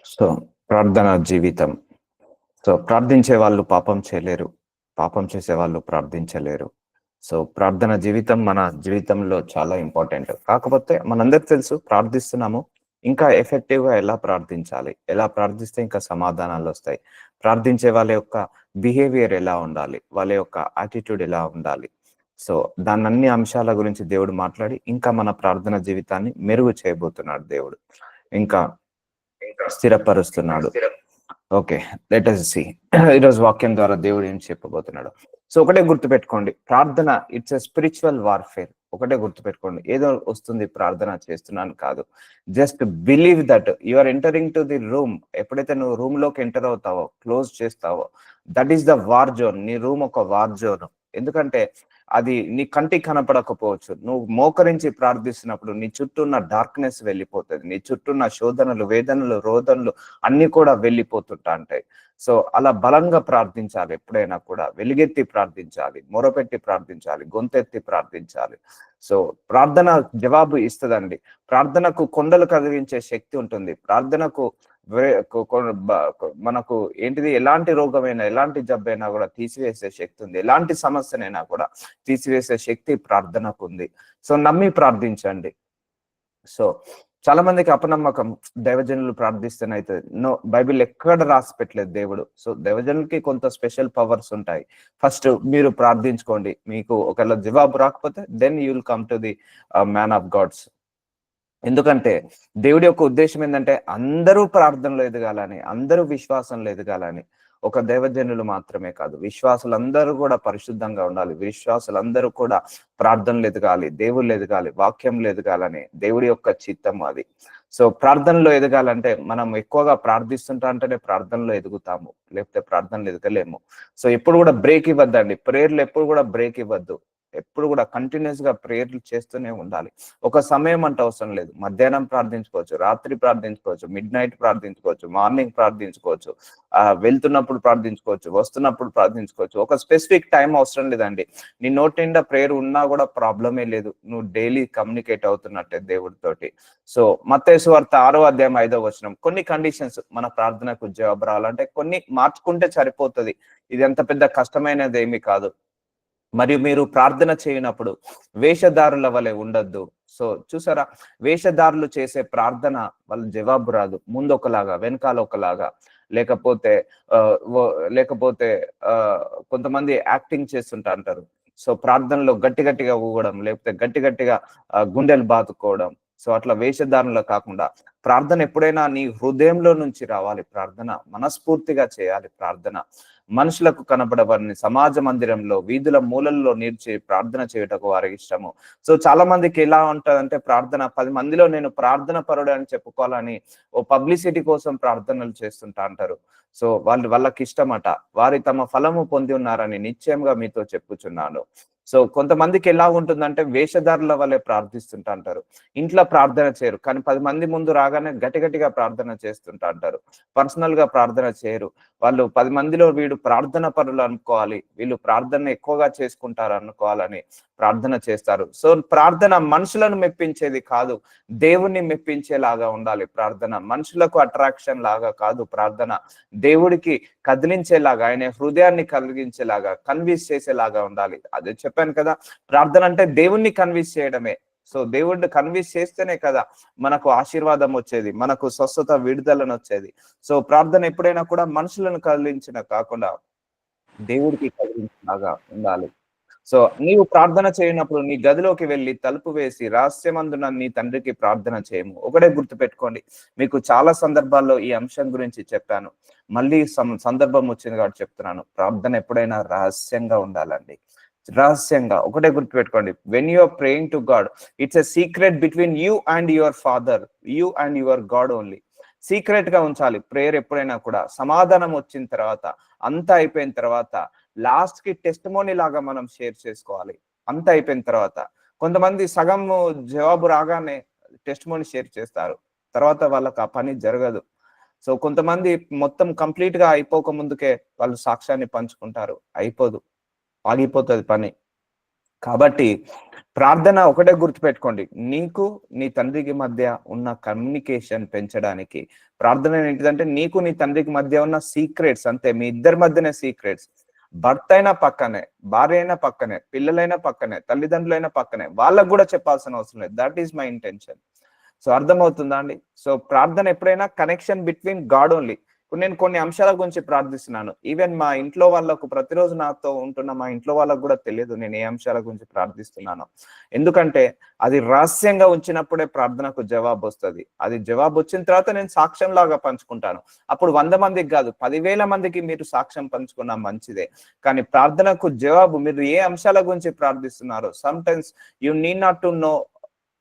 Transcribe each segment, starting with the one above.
So, ప్రార్థనా జీవితం. So, ప్రార్థించే వాళ్ళు పాపం చేయలేరు. పాపం చేసేవాళ్ళు ప్రార్థించలేరు. సో, ప్రార్థన జీవితం మన జీవితంలో చాలా ఇంపార్టెంట్. కాకపోతే మనందరికి తెలుసు ప్రార్థిస్తున్నాము. ఇంకా ఎఫెక్టివ్‌గా ఎలా ప్రార్థించాలి? ఎలా ప్రార్థిస్తే ఇంకా సమాధానాలొస్తాయి? ప్రార్థించే వాళ్ళ యొక్క బిహేవియర్ ఎలా ఉండాలి? వాళ్ళ యొక్క యాటిట్యూడ్ ఎలా ఉండాలి? సో, దాన్నన్ని అంశాల గురించి దేవుడు మాట్లాడి, ఇంకా మన ప్రార్థన జీవితాన్ని మెరుగు చేయబోతున్నాడు దేవుడు. ఇంకా స్థిరపరుస్తున్నాడు. ఓకే. Let us see. ఈరోజు వాక్యం ద్వారా దేవుడు ఏం చెప్పబోతున్నాడు. సో, ఒకటే గుర్తుపెట్టుకోండి. ప్రార్థన ఇట్స్ ఎ స్పిరిచువల్ వార్‌ఫేర్. ఒకటే గుర్తుపెట్టుకోండి. ఏదో వస్తుంది ప్రార్థన చేస్తున్నాను కాదు. Just believe that you are entering to the room. ఎప్పుడైతే నువ్వు రూమ్‌లోకి ఎంటర్ అవుతావో, క్లోజ్ చేస్తావో, that is the war zone. నీ రూమ్ ఒక వార్ జోన్. ఎందుకంటే అది నీ కంటికి కనపడకపోవచ్చు. నువ్వు మోకరించి ప్రార్థిస్తున్నప్పుడు నీ చుట్టూ ఉన్న డార్క్‌నెస్ వెళ్ళిపోతది. నీ చుట్టూ ఉన్న శోధనలు, వేదనలు, రోదనలు అన్నీ కూడా వెళ్ళిపోతుంటాంటాయి. సో, అలా బలంగా ప్రార్థించాలి ఎప్పుడైనా కూడా. వెలుగెత్తి ప్రార్థించాలి, మొరపెట్టి ప్రార్థించాలి, గొంతెత్తి ప్రార్థించాలి. సో, ప్రార్థన జవాబు ఇస్తదండి. ప్రార్థనకు కొండలు కదిలించే శక్తి ఉంటుంది. ప్రార్థనకు వే కొ కొ బ మనకు ఏంటిది ఎలాంటి రోగమైనా, ఎలాంటి జబ్బైనా కూడా తీసివేసే శక్తి ఉంది. ఎలాంటి సమస్యనైనా కూడా తీసివేసే శక్తి ప్రార్థనకుంది. సో, నమ్మి ప్రార్థించండి. సో, చాలా మందికి అపనమ్మకం. దైవజనులు ప్రార్థిస్తేనైతది. నో, బైబిల్ ఎక్కడ రాసి పెట్టలేదు దేవుడు. సో, దైవజనులకి కొంత స్పెషల్ పవర్స్ ఉంటాయి. ఫస్ట్ మీరు ప్రార్థించుకోండి. మీకు ఒకవేళ జవాబు రాకపోతే then you will come to the man of gods. ఎందుకంటే దేవుడి యొక్క ఉద్దేశ్యం ఏందంటే అందరూ ప్రార్థనలో ఎదగాలని, అందరూ విశ్వాసంలో ఎదగాలని. ఒక దైవజనులు మాత్రమే కాదు, విశ్వాసులందరూ కూడా పరిశుద్ధంగా ఉండాలి. విశ్వాసులందరూ కూడా ప్రార్థనలు ఎదగాలి, దేవుళ్ళు ఎదగాలి, వాక్యంలో ఎదగాలని దేవుడి యొక్క చిత్తం అది. సో, ప్రార్థనలో ఎదగాలంటే మనం ఎక్కువగా ప్రార్థిస్తుంటా అంటేనే ప్రార్థనలో ఎదుగుతాము, లేకపోతే ప్రార్థనలు ఎదగలేము. సో, ఎప్పుడు కూడా బ్రేక్ ఇవ్వద్దండి. ప్రేయర్లు ఎప్పుడు కూడా బ్రేక్ ఇవ్వద్దు. ఎప్పుడు కూడా కంటిన్యూస్ గా ప్రేయర్లు చేస్తూనే ఉండాలి. ఒక సమయం అంటే అవసరం లేదు. మధ్యాహ్నం ప్రార్థించుకోవచ్చు, రాత్రి ప్రార్థించుకోవచ్చు, మిడ్‌నైట్ ప్రార్థించుకోవచ్చు, మార్నింగ్ ప్రార్థించుకోవచ్చు, వెళ్తున్నప్పుడు ప్రార్థించుకోవచ్చు, వస్తున్నప్పుడు ప్రార్థించుకోవచ్చు. ఒక స్పెసిఫిక్ టైం అవసరం లేదండి. నీ నోటి నిండా ప్రేయర్ ఉన్నా కూడా ప్రాబ్లమే లేదు. నువ్వు డైలీ కమ్యూనికేట్ అవుతున్నట్టే దేవుడితోటి. సో, మత్తయి సువార్త 6వ అధ్యాయం 5వ వచనం. కొన్ని కండిషన్స్ మన ప్రార్థనకు జవాబు రావాలంటే కొన్ని మార్చుకుంటే సరిపోతది. ఇది అంత పెద్ద కష్టమైనది ఏమీ కాదు. మరియు మీరు ప్రార్థన చేయనప్పుడు వేషధారుల వలె ఉండొద్దు. సో, చూసారా, వేషధారులు చేసే ప్రార్థన వాళ్ళ జవాబు రాదు. ముందు ఒకలాగా, వెనకాల ఒకలాగా, లేకపోతే లేకపోతే కొంతమంది యాక్టింగ్ చేస్తుంటా అంటారు. సో, ప్రార్థనలో గట్టి గట్టిగా ఊగడం, లేకపోతే గట్టి గట్టిగా గుండెలు బాదుకోవడం. సో, అట్లా వేషధారణలో కాకుండా ప్రార్థన ఎప్పుడైనా నీ హృదయంలో నుంచి రావాలి. ప్రార్థన మనస్ఫూర్తిగా చేయాలి. ప్రార్థన మనుషులకు కనబడవని సమాజ మందిరంలో, వీధుల మూలల్లో నిలిచి ప్రార్థన చేయుటకు వారికి ఇష్టము. సో, చాలా మందికి ఎలా ఉంటదంటే ప్రార్థన 10 మందిలో నేను ప్రార్థన పరుడు అని చెప్పుకోవాలని ఓ పబ్లిసిటీ కోసం ప్రార్థనలు చేస్తుంటా అంటారు. సో, వాళ్ళకి ఇష్టమట. వారి తమ ఫలము పొంది ఉన్నారని నిశ్చయంగా మీతో చెప్పుచున్నాను. సో, కొంతమందికి ఎలా ఉంటుందంటే వేషధారుల వలె ప్రార్థిస్తుంటా అంటారు. ఇంట్లో ప్రార్థన చేయరు. కానీ 10 మంది ముందు రాగానే గట్టిగా ప్రార్థన చేస్తుంటా అంటారు. పర్సనల్ గా ప్రార్థన చేయరు. వాళ్ళు 10 మందిలో వీడు ప్రార్థన పరులు అనుకోవాలి, వీళ్ళు ప్రార్థన ఎక్కువగా చేసుకుంటారు అనుకోవాలని ప్రార్థన చేస్తారు. సో, ప్రార్థన మనుషులను మెప్పించేది కాదు, దేవుణ్ణి మెప్పించేలాగా ఉండాలి ప్రార్థన. మనుషులకు అట్రాక్షన్ లాగా కాదు ప్రార్థన. దేవుడికి కదిలించేలాగా, ఆయన హృదయాన్ని కలిగించేలాగా, కన్విన్స్ చేసేలాగా ఉండాలి. అదే చెప్పాను కదా, ప్రార్థన అంటే దేవుణ్ణి కన్విన్స్ చేయడమే. సో, దేవుడిని కన్విన్స్ చేస్తేనే కదా మనకు ఆశీర్వాదం వచ్చేది, మనకు స్వస్థత, విడుదలను వచ్చేది. సో, ప్రార్థన ఎప్పుడైనా కూడా మనుషులను కదిలించిన కాకుండా దేవుడికి కలిగించేలాగా ఉండాలి. సో, నీవు ప్రార్థన చేయనప్పుడు నీ గదిలోకి వెళ్లి తలుపు వేసి రహస్యమందున నీ తండ్రికి ప్రార్థన చేయము. ఒకటే గుర్తుపెట్టుకోండి. మీకు చాలా సందర్భాల్లో ఈ అంశం గురించి చెప్పాను. మళ్ళీ సందర్భం వచ్చింది కాబట్టి చెప్తున్నాను. ప్రార్థన ఎప్పుడైనా రహస్యంగా ఉండాలండి. రహస్యంగా ఒకటే గుర్తుపెట్టుకోండి. When you are praying to God, it's a secret between you and your father, you and your God only. Secret గా ఉంచాలి ప్రేయర్ ఎప్పుడైనా కూడా. సమాధానం వచ్చిన తర్వాత, అంతా అయిపోయిన తర్వాత, లాస్ట్ కి టెస్టిమోనీ లాగా మనం షేర్ చేసుకోవాలి. అంతా అయిపోయిన తర్వాత కొంతమంది సగం జవాబు రాగానే టెస్టిమోనీ షేర్ చేస్తారు, తర్వాత వాళ్ళకి ఆ పని జరగదు. సో, కొంతమంది మొత్తం కంప్లీట్ గా అయిపోక ముందుకే వాళ్ళు సాక్ష్యాన్ని పంచుకుంటారు, అయిపోదు, ఆగిపోతుంది పని. కాబట్టి ప్రార్థన ఒకటే గుర్తుపెట్టుకోండి, నీకు నీ తండ్రికి మధ్య ఉన్న కమ్యూనికేషన్ పెంచడానికి ప్రార్థన ఏంటిదంటే నీకు నీ తండ్రికి మధ్య ఉన్న సీక్రెట్స్, అంతే, మీ ఇద్దరి మధ్యనే సీక్రెట్స్. భర్త అయినా పక్కనే, భార్య అయినా పక్కనే, పిల్లలైనా పక్కనే, తల్లిదండ్రులైనా పక్కనే, వాళ్ళకు కూడా చెప్పాల్సిన అవసరం లేదు. That is my intention. So అర్థమవుతుందా అండి? సో ప్రార్థన ఎప్పుడైనా కనెక్షన్ బిట్వీన్ గాడ్ ఓన్లీ. ఇప్పుడు నేను కొన్ని అంశాల గురించి ప్రార్థిస్తున్నాను. ఈవెన్ మా ఇంట్లో వాళ్ళకు, ప్రతిరోజు నాతో ఉంటున్న మా ఇంట్లో వాళ్ళకు కూడా తెలియదు నేను ఏ అంశాల గురించి ప్రార్థిస్తున్నాను. ఎందుకంటే అది రహస్యంగా ఉంచినప్పుడే ప్రార్థనకు జవాబు వస్తుంది. అది జవాబు వచ్చిన తర్వాత నేను సాక్ష్యం లాగా పంచుకుంటాను. అప్పుడు 100 మందికి కాదు, 10,000 మందికి మీరు సాక్ష్యం పంచుకున్నా మంచిదే. కానీ ప్రార్థనకు జవాబు మీరు ఏ అంశాల గురించి ప్రార్థిస్తున్నారో, sometimes you need not to know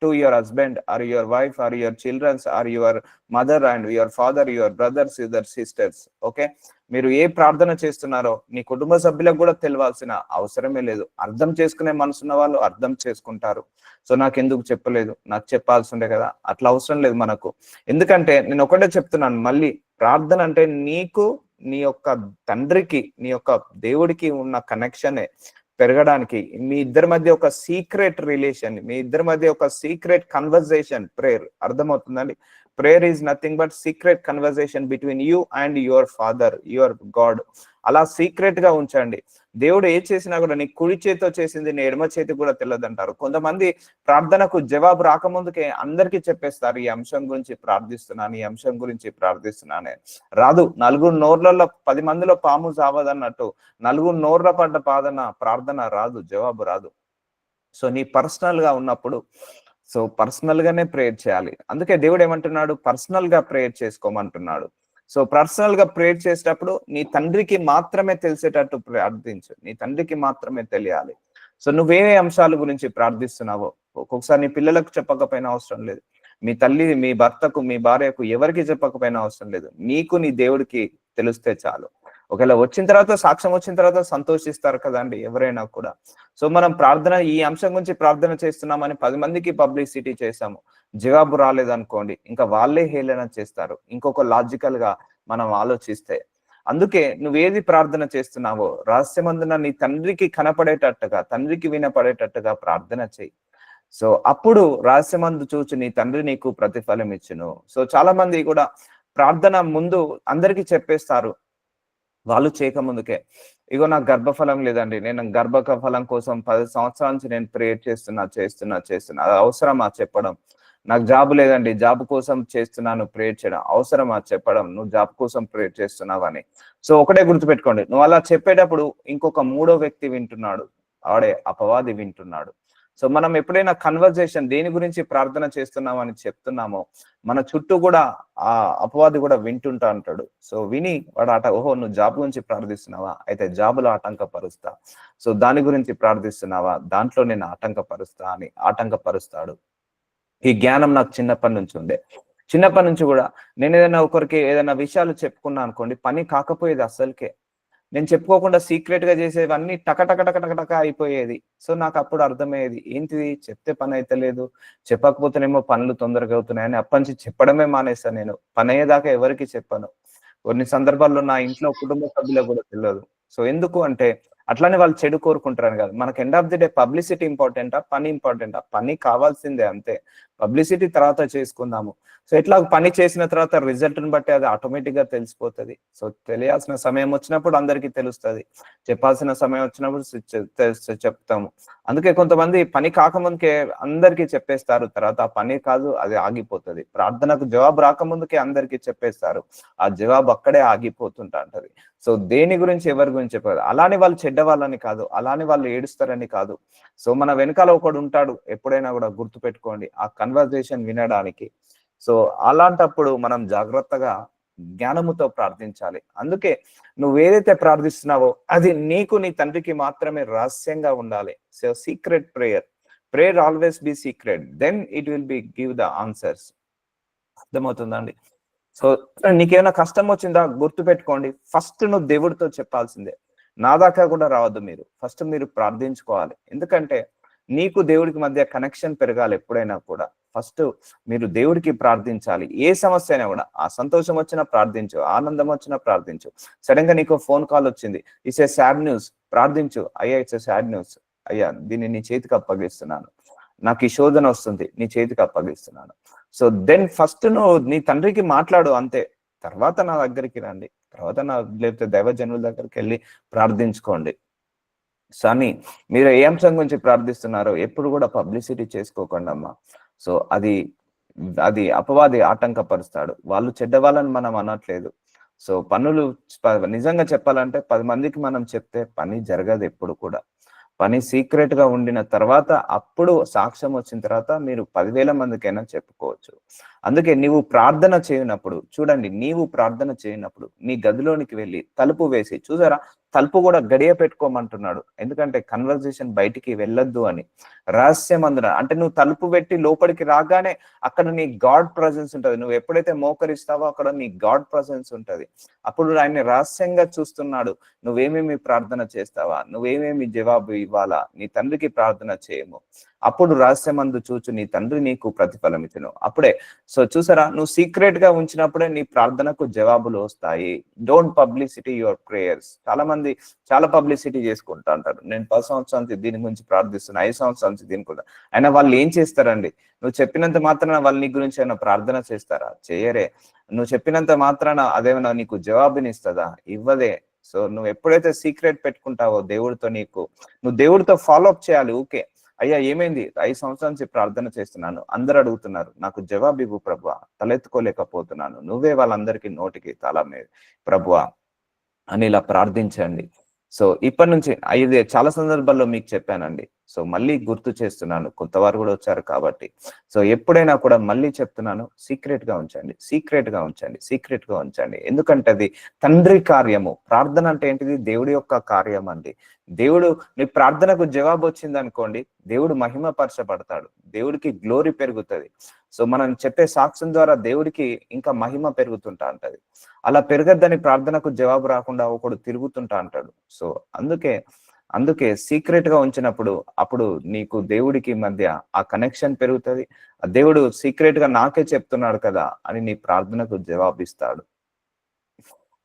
to your husband or your wife or your children or your mother and your father, your brothers, your sisters. Okay, మీరు ఏ ప్రార్థన చేస్తున్నారో నీ కుటుంబ సభ్యులకు కూడా తెలియాల్సిన అవసరమే లేదు. అర్థం చేసుకునే మనసున్న వాళ్ళు అర్థం చేసుకుంటారు. సో నాకెందుకు చెప్పలేదు, నాకు చెప్పాల్సి ఉండే కదా, అట్లా అవసరం లేదు మనకు. ఎందుకంటే నేను ఒకటే చెప్తున్నాను మళ్ళీ, ప్రార్థన అంటే నీకు నీ యొక్క తండ్రికి, నీ యొక్క దేవుడికి ఉన్న కనెక్షనే పెరగడానికి, మీ ఇద్దరి మధ్య ఒక సీక్రెట్ రిలేషన్, మీ ఇద్దరి మధ్య ఒక సీక్రెట్ కన్వర్జేషన్ ప్రేయర్. అర్థమవుతుందండి? Prayer is nothing but secret conversation between you and your father, your God. అలా సీక్రెట్ గా ఉంచండి. దేవుడు ఏ చేసినా కూడా నీ కుడి చేతితో చేసింది నీ ఎడమ చేతి కూడా తెలియదంటారు. కొంతమంది ప్రార్థనకు జవాబు రాకముందుకే అందరికీ చెప్పేస్తారు, ఈ అంశం గురించి ప్రార్థిస్తున్నాను, ఈ అంశం గురించి ప్రార్థిస్తున్నానే. రాదు. నలుగురు నోర్లలో 10 మందిలో పాము చావదన్నట్టు నలుగురు నోర్ల పడ్డ ప్రార్థన రాదు, జవాబు రాదు. సో నీ పర్సనల్ గా ఉన్నప్పుడు సో పర్సనల్ గానే ప్రేయర్ చేయాలి. అందుకే దేవుడు ఏమంటున్నాడు, పర్సనల్ గా ప్రేయర్ చేసుకోమంటున్నాడు. సో పర్సనల్ గా ప్రేయర్ చేసేటప్పుడు నీ తండ్రికి మాత్రమే తెలిసేటట్టు ప్రార్థించు, నీ తండ్రికి మాత్రమే తెలియాలి. సో నువ్వే అంశాల గురించి ప్రార్థిస్తున్నావో ఒక్కొక్కసారి నీ పిల్లలకు చెప్పకపోయినా అవసరం లేదు, మీ తల్లి, మీ భర్తకు, మీ భార్యకు, ఎవరికి చెప్పకపోయినా అవసరం లేదు, నీకు నీ దేవుడికి తెలిస్తే చాలు. ఒకవేళ వచ్చిన తర్వాత, సాక్ష్యం వచ్చిన తర్వాత సంతోషిస్తారు కదండి ఎవరైనా కూడా. సో మనం ప్రార్థన, ఈ అంశం గురించి ప్రార్థన చేస్తున్నామని 10 మందికి పబ్లిసిటీ చేసాము, జవాబు రాలేదనుకోండి, ఇంకా వాళ్ళే హేళన చేస్తారు, ఇంకొక లాజికల్ గా మనం ఆలోచిస్తే. అందుకే నువ్వేది ప్రార్థన చేస్తున్నావో రహస్యమందున నీ తండ్రికి కనపడేటట్టుగా, తండ్రికి వినపడేటట్టుగా ప్రార్థన చేయి. సో అప్పుడు రహస్యమందు చూచి నీ తండ్రి నీకు ప్రతిఫలం ఇచ్చును. సో చాలా మంది కూడా ప్రార్థన ముందు అందరికీ చెప్పేస్తారు, వాళ్ళు చేయకముందుకే, ఇగో నాకు గర్భఫలం లేదండి, నేను గర్భఫలం కోసం 10 సంవత్సరాల నుంచి నేను ప్రేయర్ చేస్తున్నా. అది అవసరమా చెప్పడం? నాకు జాబ్ లేదండి, జాబ్ కోసం చేస్తున్నాను ప్రేయర్ చేయడం. అవసరమా చెప్పడం నువ్వు జాబ్ కోసం ప్రేయర్ చేస్తున్నావని? సో ఒకటే గుర్తుపెట్టుకోండి, నువ్వు అలా చెప్పేటప్పుడు ఇంకొక 3వ వ్యక్తి వింటున్నాడు, ఆడే అపవాది వింటున్నాడు. సో మనం ఎప్పుడైనా కన్వర్జేషన్ దేని గురించి ప్రార్థన చేస్తున్నామని చెప్తున్నామో మన చుట్టూ కూడా ఆ అపవాది కూడా వింటుంటా అంటాడు. సో విని వాడు ఓహో నువ్వు జాబ్ గురించి ప్రార్థిస్తున్నావా, అయితే జాబులో ఆటంకపరుస్తా. సో దాని గురించి ప్రార్థిస్తున్నావా, దాంట్లో నేను ఆటంకపరుస్తా అని ఆటంకపరుస్తాడు. ఈ జ్ఞానం నాకు చిన్నప్పటి నుంచి ఉండే. చిన్నప్పటి నుంచి కూడా నేను ఏదైనా ఒకరికి ఏదైనా విషయాలు చెప్పుకున్నా అనుకోండి, పని కాకపోయేది అస్సలకే. నేను చెప్పుకోకుండా సీక్రెట్ గా చేసేవన్నీ టక అయిపోయేది. సో నాకు అప్పుడు అర్థమయ్యేది, ఏంటిది చెప్తే పని అయితే లేదు, చెప్పకపోతేనేమో పనులు తొందరగా అవుతున్నాయని అప్పటి నుంచి చెప్పడమే మానేస్తాను. నేను పని అయ్యేదాకా ఎవరికి చెప్పను. కొన్ని సందర్భాల్లో నా ఇంట్లో కుటుంబ సభ్యులకు కూడా తెలియదు. సో ఎందుకు అంటే అట్లానే వాళ్ళు చెడు కోరుకుంటారని కాదు. మనకు end of the day publicity ఇంపార్టెంటా, పని ఇంపార్టెంటా? పని కావాల్సిందే, అంతే. పబ్లిసిటీ తర్వాత చేసుకుందాము. సో ఇట్లా పని చేసిన తర్వాత రిజల్ట్ ని బట్టి అది ఆటోమేటిక్ గా తెలిసిపోతుంది. సో తెలియాల్సిన సమయం వచ్చినప్పుడు అందరికీ తెలుస్తుంది, చెప్పాల్సిన సమయం వచ్చినప్పుడు చెప్తాము. అందుకే కొంతమంది పని కాకముందుకే అందరికీ చెప్పేస్తారు, తర్వాత ఆ పని కాదు అది ఆగిపోతుంది. ప్రార్థనకు జవాబు రాకముందుకే అందరికీ చెప్పేస్తారు, ఆ జవాబు అక్కడే ఆగిపోతుంటా ఉంటది. సో దేని గురించి ఎవరి గురించి చెప్పారు, అలానే వాళ్ళు చెడ్డవాళ్ళని కాదు, అలానే వాళ్ళు ఏడుస్తారని కాదు. సో మన వెనకాల ఒకడు ఉంటాడు, ఎప్పుడైనా కూడా గుర్తు పెట్టుకోండి, ఆ కన్వర్జేషన్ వినడానికి. సో అలాంటప్పుడు మనం జాగ్రత్తగా జ్ఞానముతో ప్రార్థించాలి. అందుకే నువ్వు ఏదైతే ప్రార్థిస్తున్నావో అది నీకు నీ తండ్రికి మాత్రమే రహస్యంగా ఉండాలి. So secret prayer always be secret, then it will be give the answers. అర్థమవుతుందండి? సో నీకేమైనా కష్టం వచ్చిందా గుర్తు పెట్టుకోండి, ఫస్ట్ నువ్వు దేవుడితో చెప్పాల్సిందే. నా దాకా కూడా రావద్దు, ఫస్ట్ మీరు ప్రార్థించుకోవాలి. ఎందుకంటే నీకు దేవుడికి మధ్య కనెక్షన్ పెరగాలి. ఎప్పుడైనా కూడా ఫస్ట్ మీరు దేవుడికి ప్రార్థించాలి. ఏ సమస్య అయినా కూడా, ఆ సంతోషం వచ్చినా ప్రార్థించు, ఆనందం వచ్చినా ప్రార్థించు. సడన్ గా నీకు ఫోన్ కాల్ వచ్చింది, ఇట్స్ ఏ సాడ్ న్యూస్, ప్రార్థించు, అయ్యా ఇట్స్ ఏ సాడ్ న్యూస్, అయ్యా దీన్ని నీ చేతికి అప్పగిస్తున్నాను, నాకు ఈ శోధన వస్తుంది, నీ చేతికి అప్పగిస్తున్నాను. సో దెన్ ఫస్ట్ నువ్వు నీ తండ్రికి మాట్లాడు అంతే. తర్వాత నా దగ్గరికి రండి, తర్వాత లేకపోతే దైవజనుల దగ్గరికి వెళ్ళి ప్రార్థించుకోండి. సని మీరు ఏ అంశం గురించి ప్రార్థిస్తున్నారో ఎప్పుడు కూడా పబ్లిసిటీ చేసుకోకండి అమ్మా. సో అది అది అపవాది ఆటంకపరుస్తాడు. వాళ్ళు చెడ్డవాళ్ళని మనం అనట్లేదు. సో పనులు నిజంగా చెప్పాలంటే 10 మందికి మనం చెప్తే పని జరగదు ఎప్పుడు కూడా. పని సీక్రెట్ గా ఉండిన తర్వాత అప్పుడు సాక్ష్యం వచ్చిన తర్వాత మీరు 10,000 మందికైనా చెప్పుకోవచ్చు. అందుకే నీవు ప్రార్థన చేయనప్పుడు చూడండి, నీవు ప్రార్థన చేయనప్పుడు నీ గదిలోనికి వెళ్ళి తలుపు వేసి, చూసారా తలుపు కూడా గడియ పెట్టుకోమంటున్నాడు. ఎందుకంటే కన్వర్జేషన్ బయటికి వెళ్ళొద్దు అని. రహస్యమందున అంటే నువ్వు తలుపు పెట్టి లోపలికి రాగానే అక్కడ నీ గాడ్ ప్రజెన్స్ ఉంటది. నువ్వు ఎప్పుడైతే మోకరిస్తావో అక్కడ నీ గాడ్ ప్రజెన్స్ ఉంటది. అప్పుడు ఆయన రహస్యంగా చూస్తున్నాడు. నువ్వేమేమి ప్రార్థన చేస్తావా, నువ్వేమేమి జవాబు ఇవ్వాలా, నీ తండ్రికి ప్రార్థన చేయము. అప్పుడు రహస్యమందు చూచు నీ తండ్రి నీకు ప్రతిఫలం ఇచ్చును. అప్పుడే సో చూసారా, నువ్వు సీక్రెట్ గా ఉంచినప్పుడే నీ ప్రార్థనకు జవాబులు వస్తాయి. Don't publicity your prayers. చాలా పబ్లిసిటీ చేసుకుంటా అంటారు. నేను 10 సంవత్సరాల నుంచి దీని గురించి ప్రార్థిస్తున్నా, 5 సంవత్సరాల నుంచి దీని కూడా. అయినా వాళ్ళు ఏం చేస్తారండి? నువ్వు చెప్పినంత మాత్రాన వాళ్ళు నీ గురించి ఏమైనా ప్రార్థన చేస్తారా? చేయరే. నువ్వు చెప్పినంత మాత్రాన అదేమైనా నీకు జవాబునిస్తుందా? ఇవ్వదే. సో నువ్వు ఎప్పుడైతే సీక్రెట్ పెట్టుకుంటావో దేవుడితో, నువ్వు దేవుడితో ఫాలో అప్ చేయాలి. ఓకే అయ్యా ఏమైంది, 5 సంవత్సరాల నుంచి ప్రార్థన చేస్తున్నాను, అందరు అడుగుతున్నారు, నాకు జవాబు ఇవ్వు ప్రభువా, తలెత్తుకోలేకపోతున్నాను, నువ్వే వాళ్ళందరికీ నోటికి తల ప్రభువా అని ఇలా ప్రార్థించండి. సో ఇప్పటి నుంచి ఇది చాలా సందర్భాల్లో మీకు చెప్పానండి. సో మళ్ళీ గుర్తు చేస్తున్నాను, కొత్త వారు కూడా వచ్చారు కాబట్టి. సో ఎప్పుడైనా కూడా మళ్ళీ చెప్తున్నాను, సీక్రెట్ గా ఉంచండి, సీక్రెట్ గా ఉంచండి, సీక్రెట్ గా ఉంచండి. ఎందుకంటే అది తండ్రి కార్యము. ప్రార్థన అంటే ఏంటిది? దేవుడి యొక్క కార్యం అండి. దేవుడు మీ ప్రార్థనకు జవాబు వచ్చింది అనుకోండి, దేవుడు మహిమపరచబడతాడు, దేవుడికి గ్లోరీ పెరుగుతుంది. సో మనం చెప్పే సాక్ష్యం ద్వారా దేవుడికి ఇంకా మహిమ పెరుగుతుంటా ఉంటది. అలా పెరగద్దని ప్రార్థనకు జవాబు రాకుండా ఒకడు తిరుగుతుంటా అంటాడు. సో అందుకే సీక్రెట్ గా ఉంచినప్పుడు అప్పుడు నీకు దేవుడికి మధ్య ఆ కనెక్షన్ పెరుగుతుంది. ఆ దేవుడు సీక్రెట్ గా నాకే చెప్తున్నాడు కదా అని నీ ప్రార్థనకు జవాబిస్తాడు.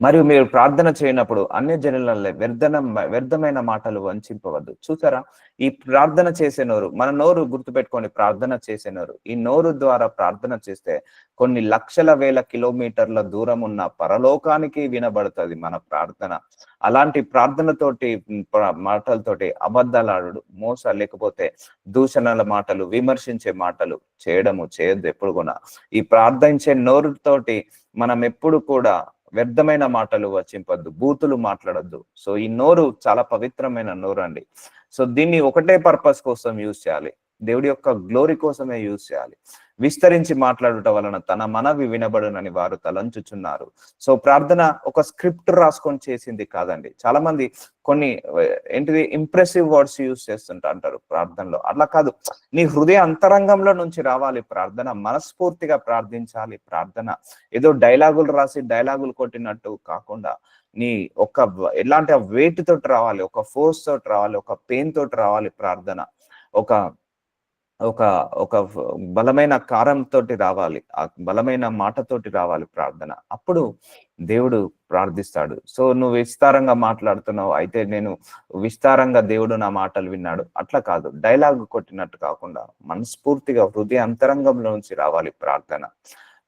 మరియు మీరు ప్రార్థన చేయనప్పుడు అన్య జనులలో వ్యర్థమైన మాటలు వంచింపవద్దు. చూసారా, ఈ ప్రార్థన చేసే నోరు, మన నోరు గుర్తుపెట్టుకొని ప్రార్థన చేసే నోరు, ఈ నోరు ద్వారా ప్రార్థన చేస్తే కొన్ని లక్షల వేల కిలోమీటర్ల దూరం ఉన్న పరలోకానికి వినబడుతుంది మన ప్రార్థన. అలాంటి ప్రార్థనతోటి మాటలతోటి అబద్ధాలాడు, మోస లేకపోతే దూషణల మాటలు, విమర్శించే మాటలు చేయొద్దు ఎప్పుడు కూడా. ఈ ప్రార్థించే నోరుతోటి మనం ఎప్పుడు కూడా వ్యర్థమైన మాటలు వచింపద్దు, బూతులు మాట్లాడద్దు. సో ఈ నోరు చాలా పవిత్రమైన నోరు అండి. సో దీన్ని ఒకటే పర్పస్ కోసం యూజ్ చేయాలి, దేవుడి యొక్క గ్లోరీ కోసమే యూజ్ చేయాలి. విస్తరించి మాట్లాడుట వలన తన మనవి వినబడునని వారు తలంచుచున్నారు. సో ప్రార్థన ఒక స్క్రిప్ట్ రాసుకొని చేసింది కాదండి. చాలా మంది కొన్ని ఏంటిది ఇంప్రెసివ్ వర్డ్స్ యూజ్ చేస్తుంటా అంటారు ప్రార్థనలో. అట్లా కాదు, నీ హృదయ అంతరంగంలో నుంచి రావాలి ప్రార్థన. మనస్ఫూర్తిగా ప్రార్థించాలి ప్రార్థన. ఏదో డైలాగులు రాసి డైలాగులు కొట్టినట్టు కాకుండా నీ ఎలాంటి వెయిట్ తోటి రావాలి, ఒక ఫోర్స్ తోటి రావాలి, ఒక పెయిన్ తోటి రావాలి ప్రార్థన. ఒక ఒక ఒక బలమైన కారంతోటి రావాలి, ఆ బలమైన మాటతోటి రావాలి ప్రార్థన. అప్పుడు దేవుడు ప్రార్థిస్తాడు. సో నువ్వు విస్తారంగా మాట్లాడుతున్నావు, అయితే విస్తారంగా దేవుడు నా మాటలు విన్నాడు, అట్లా కాదు. డైలాగ్ కొట్టినట్టు కాకుండా మనస్ఫూర్తిగా హృదయ అంతరంగంలో నుంచి రావాలి ప్రార్థన.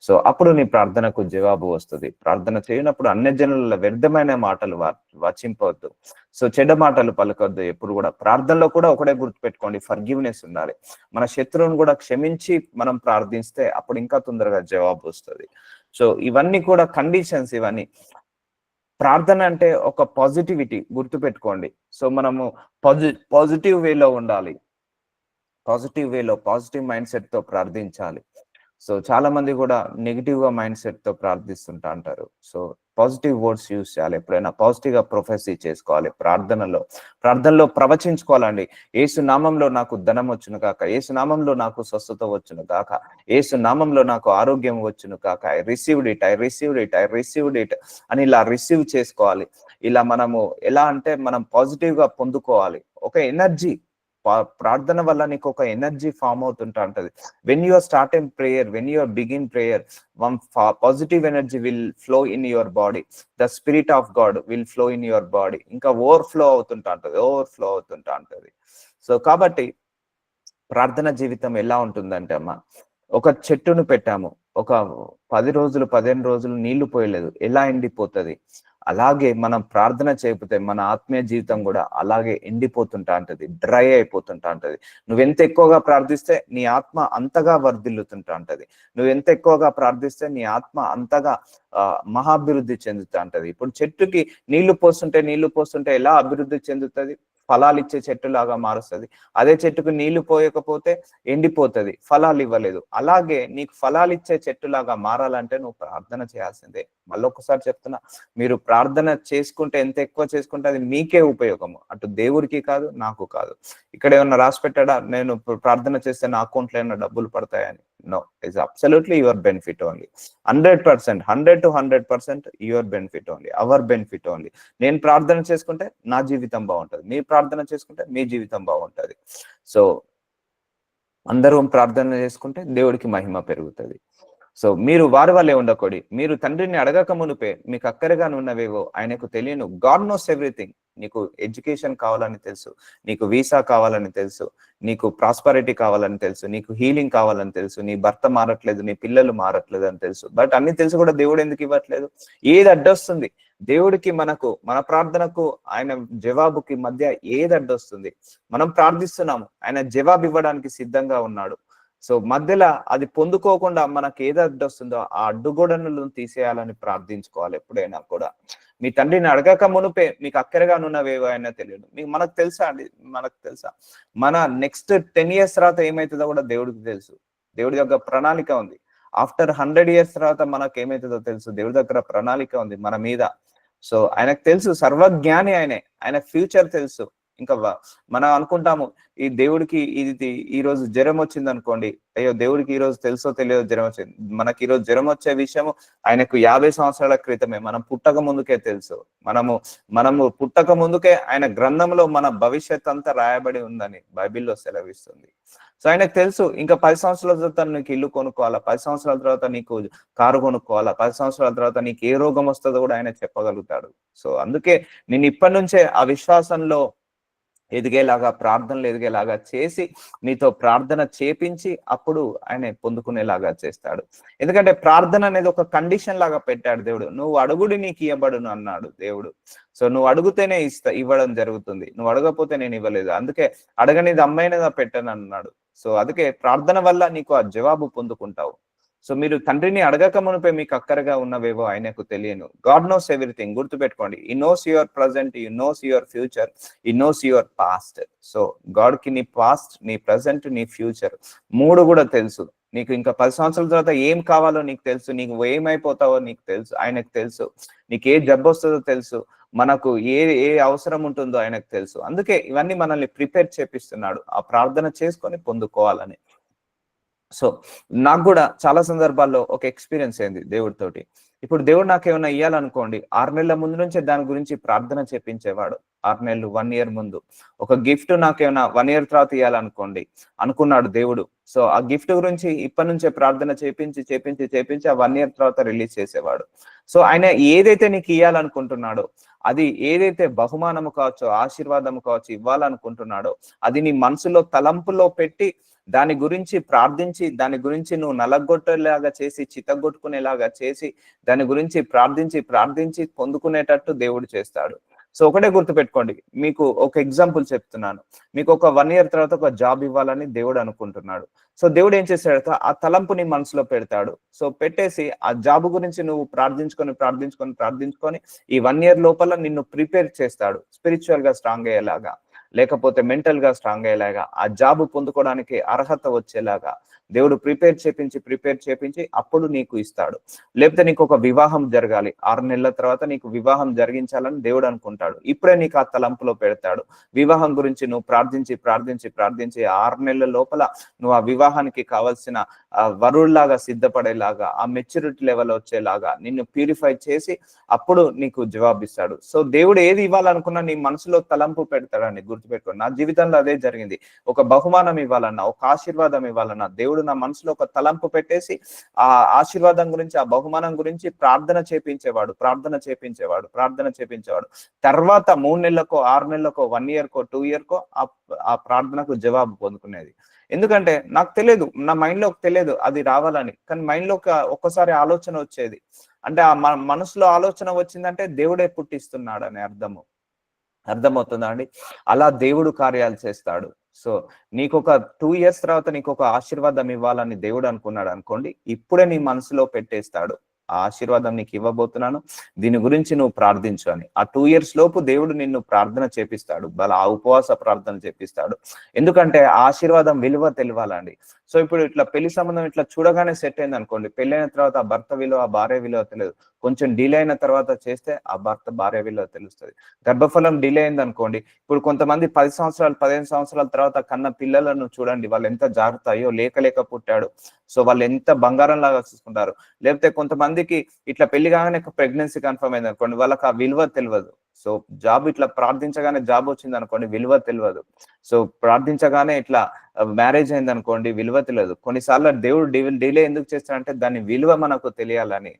సో అప్పుడు నీ ప్రార్థనకు జవాబు వస్తుంది. ప్రార్థన చేయనప్పుడు అన్య జనుల వ్యర్థమైన మాటలు వచింపవద్దు. సో చెడ్డ మాటలు పలకొద్దు ఎప్పుడు కూడా. ప్రార్థనలో కూడా ఒకటే గుర్తుపెట్టుకోండి, ఫర్గివ్నెస్ ఉండాలి. మన శత్రువును కూడా క్షమించి మనం ప్రార్థిస్తే అప్పుడు ఇంకా తొందరగా జవాబు వస్తుంది. సో ఇవన్నీ కూడా కండిషన్స్. ఇవన్నీ ప్రార్థన అంటే ఒక పాజిటివిటీ, గుర్తుపెట్టుకోండి. సో మనము పాజిటివ్ వేలో ఉండాలి, పాజిటివ్ మైండ్ సెట్ తో ప్రార్థించాలి. సో చాలా మంది కూడా నెగిటివ్ గా మైండ్ సెట్ తో ప్రార్థిస్తుంటా అంటారు. సో పాజిటివ్ వర్డ్స్ యూజ్ చేయాలి, ఎప్పుడైనా పాజిటివ్ గా ప్రొఫెసీ చేసుకోవాలి. ప్రార్థనలో ప్రవచించుకోవాలండి. యేసు నామంలో నాకు ధనం వచ్చును కాక, యేసు నామంలో నాకు స్వస్థత వచ్చును కాక, యేసు నామంలో నాకు ఆరోగ్యం వచ్చును కాక, ఐ రిసీవ్డ్ ఇట్ అని ఇలా రిసీవ్ చేసుకోవాలి. ఇలా మనము ఎలా అంటే మనం పాజిటివ్ గా పొందుకోవాలి. ఒక ఎనర్జీ, ప్రార్థన వల్ల నీకు ఒక ఎనర్జీ ఫామ్ అవుతుంటా ఉంటది. When you are starting prayer, when you are begin prayer, one positive energy will flow in your body, the spirit of God will flow in your body. ఇంకా ఓవర్ఫ్లో అవుతుంటా ఉంటది. So కాబట్టి ప్రార్థన జీవితం ఎలా ఉంటుందంటే అమ్మ, ఒక చెట్టును పెట్టాము. ఒక 10 రోజులు, 15 రోజులు నీళ్లు పోయలేదు. ఎలా ఎండిపోతది? అలాగే మనం ప్రార్థన చేయకపోతే మన ఆత్మీయ జీవితం కూడా అలాగే ఎండిపోతుంటా ఉంటది. డ్రై అయిపోతుంటా ఉంటది. నువ్వెంత ఎక్కువగా ప్రార్థిస్తే నీ ఆత్మ అంతగా వర్ధిల్లుతుంటా ఉంటది. నువ్వెంత ఎక్కువగా ప్రార్థిస్తే నీ ఆత్మ అంతగా మహాభివృద్ధి చెందుతా ఉంటది. ఇప్పుడు చెట్టుకి నీళ్లు పోస్తుంటే ఎలా అభివృద్ధి చెందుతది? ఫలాలు ఇచ్చే చెట్టులాగా మారుస్తుంది. అదే చెట్టుకు నీళ్లు పోయకపోతే ఎండిపోతది, ఫలాలు ఇవ్వలేదు. అలాగే నీకు ఫలాలు ఇచ్చే చెట్టులాగా మారాలంటే నువ్వు ప్రార్థన చేయాల్సిందే. మళ్ళొకసారి చెప్తున్నా, మీరు ప్రార్థన చేసుకుంటే ఎంత ఎక్కువ చేసుకుంటే అది మీకే ఉపయోగము, అటు దేవుడికి కాదు, నాకు కాదు. ఇక్కడ ఏమన్నా రాసి పెట్టాడా నేను ప్రార్థన చేస్తే నా అకౌంట్లో ఏమన్నా డబ్బులు పడతాయని? No, it's absolutely your benefit only. 100%, 100% your benefit only, our benefit only. నేను ప్రార్థన చేసుకుంటే నా జీవితం బాగుంటది, మీ ప్రార్థన చేసుకుంటే మీ జీవితం బాగుంటది. సో అందరూ ప్రార్థన చేసుకుంటే దేవుడికి మహిమ పెరుగుతుంది. సో మీరు వారి వల్లే ఉండకూడి, మీరు తండ్రిని అడగక మునిపే మీకు అక్కరగా ఉన్నవేవో ఆయనకు తెలియను. God knows everything. నీకు ఎడ్యుకేషన్ కావాలని తెలుసు, నీకు వీసా కావాలని తెలుసు, నీకు ప్రాస్పరిటీ కావాలని తెలుసు, నీకు హీలింగ్ కావాలని తెలుసు, నీ భర్త మారట్లేదు, నీ పిల్లలు మారట్లేదు అని తెలుసు. బట్ అన్ని తెలుసు కూడా దేవుడు ఎందుకు ఇవ్వట్లేదు? ఏది అడ్డొస్తుంది దేవుడికి, మనకు, మన ప్రార్థనకు, ఆయన జవాబుకి మధ్య ఏది అడ్డొస్తుంది? మనం ప్రార్థిస్తున్నాము, ఆయన జవాబు ఇవ్వడానికి సిద్ధంగా ఉన్నాడు. సో మధ్యలో అది పొందుకోకుండా మనకు ఏది అడ్డొస్తుందో ఆ అడ్డుగోడలను తీసేయాలని ప్రార్థించుకోవాలి ఎప్పుడైనా కూడా. మీ తండ్రిని అడగక మునుపే మీకు అక్కరగా ఉన్నవేవో అయినా తెలియదు. మనకు తెలుసా అండి? మనకు తెలుసా మన నెక్స్ట్ 10 years తర్వాత ఏమైతుందో కూడా దేవుడికి తెలుసు. దేవుడి యొక్క ప్రణాళిక ఉంది. ఆఫ్టర్ 100 years తర్వాత మనకు ఏమైతుందో తెలుసు. దేవుడి దగ్గర ప్రణాళిక ఉంది మన మీద. సో ఆయనకు తెలుసు, సర్వజ్ఞాని ఆయనే, ఆయన ఫ్యూచర్ తెలుసు. ఇంకా మనం అనుకుంటాము ఈ దేవుడికి ఇది ఈ రోజు జ్వరం వచ్చింది అనుకోండి, అయ్యో దేవుడికి ఈ రోజు తెలుసో తెలియదో జ్వరం వచ్చింది. మనకి ఈ రోజు జ్వరం వచ్చే విషయం ఆయనకు 50 సంవత్సరాల క్రితమే, మనం పుట్టక ముందుకే తెలుసు. మనము పుట్టక ముందుకే ఆయన గ్రంథంలో మన భవిష్యత్ అంతా రాయబడి ఉందని బైబిల్లో సెలవిస్తుంది. సో ఆయనకు తెలుసు ఇంకా 10 సంవత్సరాల తర్వాత నీకు ఇల్లు కొనుక్కోవాలా, 10 సంవత్సరాల తర్వాత నీకు కారు కొనుక్కోవాలా, 10 సంవత్సరాల తర్వాత నీకు ఏ రోగం వస్తుందో కూడా ఆయన చెప్పగలుగుతాడు. సో అందుకే నేను ఇప్పటి నుంచే ఆ విశ్వాసంలో ఎదిగేలాగా, ప్రార్థనలు ఎదిగేలాగా చేసి నీతో ప్రార్థన చేపించి అప్పుడు ఆయన పొందుకునేలాగా చేస్తాడు. ఎందుకంటే ప్రార్థన అనేది ఒక కండిషన్ లాగా పెట్టాడు దేవుడు. నువ్వు అడుగుడి నీకు ఇవ్వబడును అన్నాడు దేవుడు. సో నువ్వు అడుగుతేనే ఇవ్వడం జరుగుతుంది, నువ్వు అడగపోతే నేను ఇవ్వలేదు. అందుకే అడగనిది అమ్మాయినగా పెట్టను అన్నాడు. సో అందుకే ప్రార్థన వల్ల నీకు ఆ జవాబు పొందుకుంటావు. సో మీరు తండ్రిని అడగక మునిపే మీకు అక్కరగా ఉన్నవేవో ఆయనకు తెలియను. God knows everything. గుర్తుపెట్టుకోండి, ఈ నోస్ యువర్ ప్రజెంట్, ఈ నోస్ యువర్ ఫ్యూచర్, ఈ knows your past. So God కి నీ పాస్ట్, నీ ప్రజెంట్, నీ ఫ్యూచర్ మూడు కూడా తెలుసు. నీకు ఇంకా 10 సంవత్సరాల తర్వాత ఏం కావాలో నీకు తెలుసు, నీకు ఏమైపోతావో నీకు తెలుసు, ఆయనకు తెలుసు. నీకు ఏ జబ్బు వస్తుందో తెలుసు, మనకు ఏ అవసరం ఉంటుందో ఆయనకు తెలుసు. అందుకే ఇవన్నీ మనల్ని ప్రిపేర్ చేపిస్తున్నాడు ఆ ప్రార్థన చేసుకొని పొందుకోవాలని. సో నాకు కూడా చాలా సందర్భాల్లో ఒక ఎక్స్పీరియన్స్ అయింది దేవుడితోటి. ఇప్పుడు దేవుడు నాకు ఏమైనా ఇవ్వాలనుకోండి, 6 నెలల ముందు నుంచే దాని గురించి ప్రార్థన చేపించేవాడు. 6 నెలలు, 1 year ముందు ఒక గిఫ్ట్ నాకేమైనా 1 year తర్వాత ఇవ్వాలనుకోండి అనుకున్నాడు దేవుడు. సో ఆ గిఫ్ట్ గురించి ఇప్పటి నుంచే ప్రార్థన చేపించి ఆ 1 year తర్వాత రిలీజ్ చేసేవాడు. సో ఆయన ఏదైతే నీకు ఇవ్వాలనుకుంటున్నాడో, అది ఏదైతే బహుమానము కావచ్చు, ఆశీర్వాదము కావచ్చు ఇవ్వాలనుకుంటున్నాడో, అది నీ మనసులో తలంపులో పెట్టి దాని గురించి ప్రార్థించి, దాని గురించి నువ్వు నలగొట్టేలాగా చేసి, చితగొట్టుకునేలాగా చేసి, దాని గురించి ప్రార్థించి పొందుకునేటట్టు దేవుడు చేస్తాడు. సో ఒకటే గుర్తుపెట్టుకోండి, మీకు ఒక ఎగ్జాంపుల్ చెప్తున్నాను. మీకు ఒక 1 year తర్వాత ఒక జాబ్ ఇవ్వాలని దేవుడు అనుకుంటున్నాడు. సో దేవుడు ఏం చేస్తాడు, ఆ తలంపుని మనసులో పెడతాడు. సో పెట్టేసి ఆ జాబ్ గురించి నువ్వు ప్రార్థించుకొని ఈ 1 year లోపల నిన్ను ప్రిపేర్ చేస్తాడు, స్పిరిచువల్ గా స్ట్రాంగ్ అయ్యేలాగా, లేకపోతే మెంటల్ గా స్ట్రాంగ్ అయ్యేలాగా, ఆ జాబ్ పొందుకోవడానికి అర్హత వచ్చేలాగా దేవుడు ప్రిపేర్ చేపించి అప్పుడు నీకు ఇస్తాడు. లేకపోతే నీకు ఒక వివాహం జరగాలి, 6 నెలల తర్వాత నీకు వివాహం జరిగించాలని దేవుడు అనుకుంటాడు. ఇప్పుడే నీకు ఆ తలంపులో పెడతాడు. వివాహం గురించి నువ్వు ప్రార్థించి 6 నెలల లోపల నువ్వు ఆ వివాహానికి కావాల్సిన వరుడులాగా సిద్ధపడేలాగా, ఆ మెచ్యూరిటీ లెవెల్ వచ్చేలాగా నిన్ను ప్యూరిఫై చేసి అప్పుడు నీకు జవాబిస్తాడు. సో దేవుడు ఏది ఇవ్వాలనుకున్నా నీ మనసులో తలంపు పెడతాడని గుర్తు గుర్తుపెట్టుకోండి. నా జీవితంలో అదే జరిగింది. ఒక బహుమానం ఇవ్వాలన్నా, ఒక ఆశీర్వాదం ఇవ్వాలన్నా దేవుడు నా మనసులో ఒక తలంపు పెట్టేసి ఆ ఆశీర్వాదం గురించి, ఆ బహుమానం గురించి ప్రార్థన చేపించేవాడు. తర్వాత 3 నెలలకో, 6 నెలలకో, 1 ఇయర్‌కో, 2 ఇయర్‌కో ఆ ప్రార్థనకు జవాబు పొందుకునేది. ఎందుకంటే నాకు తెలియదు. నా మైండ్‌లోకి తెలియదు అది రావాలని. కానీ మైండ్‌లోకి ఒక్కసారి ఆలోచన వచ్చేది. అంటే ఆ మనసులో ఆలోచన వచ్చిందంటే దేవుడే పుట్టిస్తున్నాడని అర్థము. అర్థమవుతుందా అండి? అలా దేవుడు కార్యాలు చేస్తాడు. సో, నీకొక 2 ఇయర్స్ తర్వాత నీకొక ఆశీర్వాదం ఇవ్వాలని దేవుడు అనుకున్నాడు అనుకోండి. ఇప్పుడే నీ మనసులో పెట్టేస్తాడు. ఆ ఆశీర్వాదం నీకు ఇవ్వబోతున్నాను. దీని గురించి నువ్వు ప్రార్థించు అని. ఆ 2 ఇయర్స్ లోపు దేవుడు నిన్ను ప్రార్థన చేపిస్తాడు. ఆ ఉపవాస ప్రార్థన చేపిస్తాడు. ఎందుకంటే ఆ ఆశీర్వాదం విలువ తెలవాలండి. సో, ఇప్పుడు ఇట్లా పెళ్లి సంబంధం ఇట్లా చూడగానే సెట్ అయింది అనుకోండి. పెళ్లైన తర్వాత ఆ భర్త విలువ, ఆ భార్య విలువ తెలియదు. కొంచెం డిలే అయిన తర్వాత చేస్తే ఆ భర్త, భార్య విలువ తెలుస్తది. గర్భఫలం డిలే అయింది అనుకోండి. ఇప్పుడు కొంతమంది 10 సంవత్సరాలు, 15 సంవత్సరాల తర్వాత కన్న పిల్లలను చూడండి. వాళ్ళు ఎంత జాగ్రత్త, అయ్యో లేక పుట్టాడు. సో వాళ్ళు ఎంత బంగారం లాగా చూసుకుంటారు. లేకపోతే కొంతమందికి ఇట్లా పెళ్లి కాగానే ప్రెగ్నెన్సీ కన్ఫర్మ్ అయింది అనుకోండి. వాళ్ళకి ఆ విలువ తెలియదు. సో జాబ్ ఇట్లా ప్రార్థించగానే జాబ్ వచ్చింది అనుకోండి, విలువ తెలియదు. సో ప్రార్థించగానే ఇట్లా మ్యారేజ్ అయింది అనుకోండి, విలువ తెలియదు. కొన్నిసార్లు దేవుడు డిలే ఎందుకు చేస్తాడంటే దాని విలువ మనకు తెలియాలని.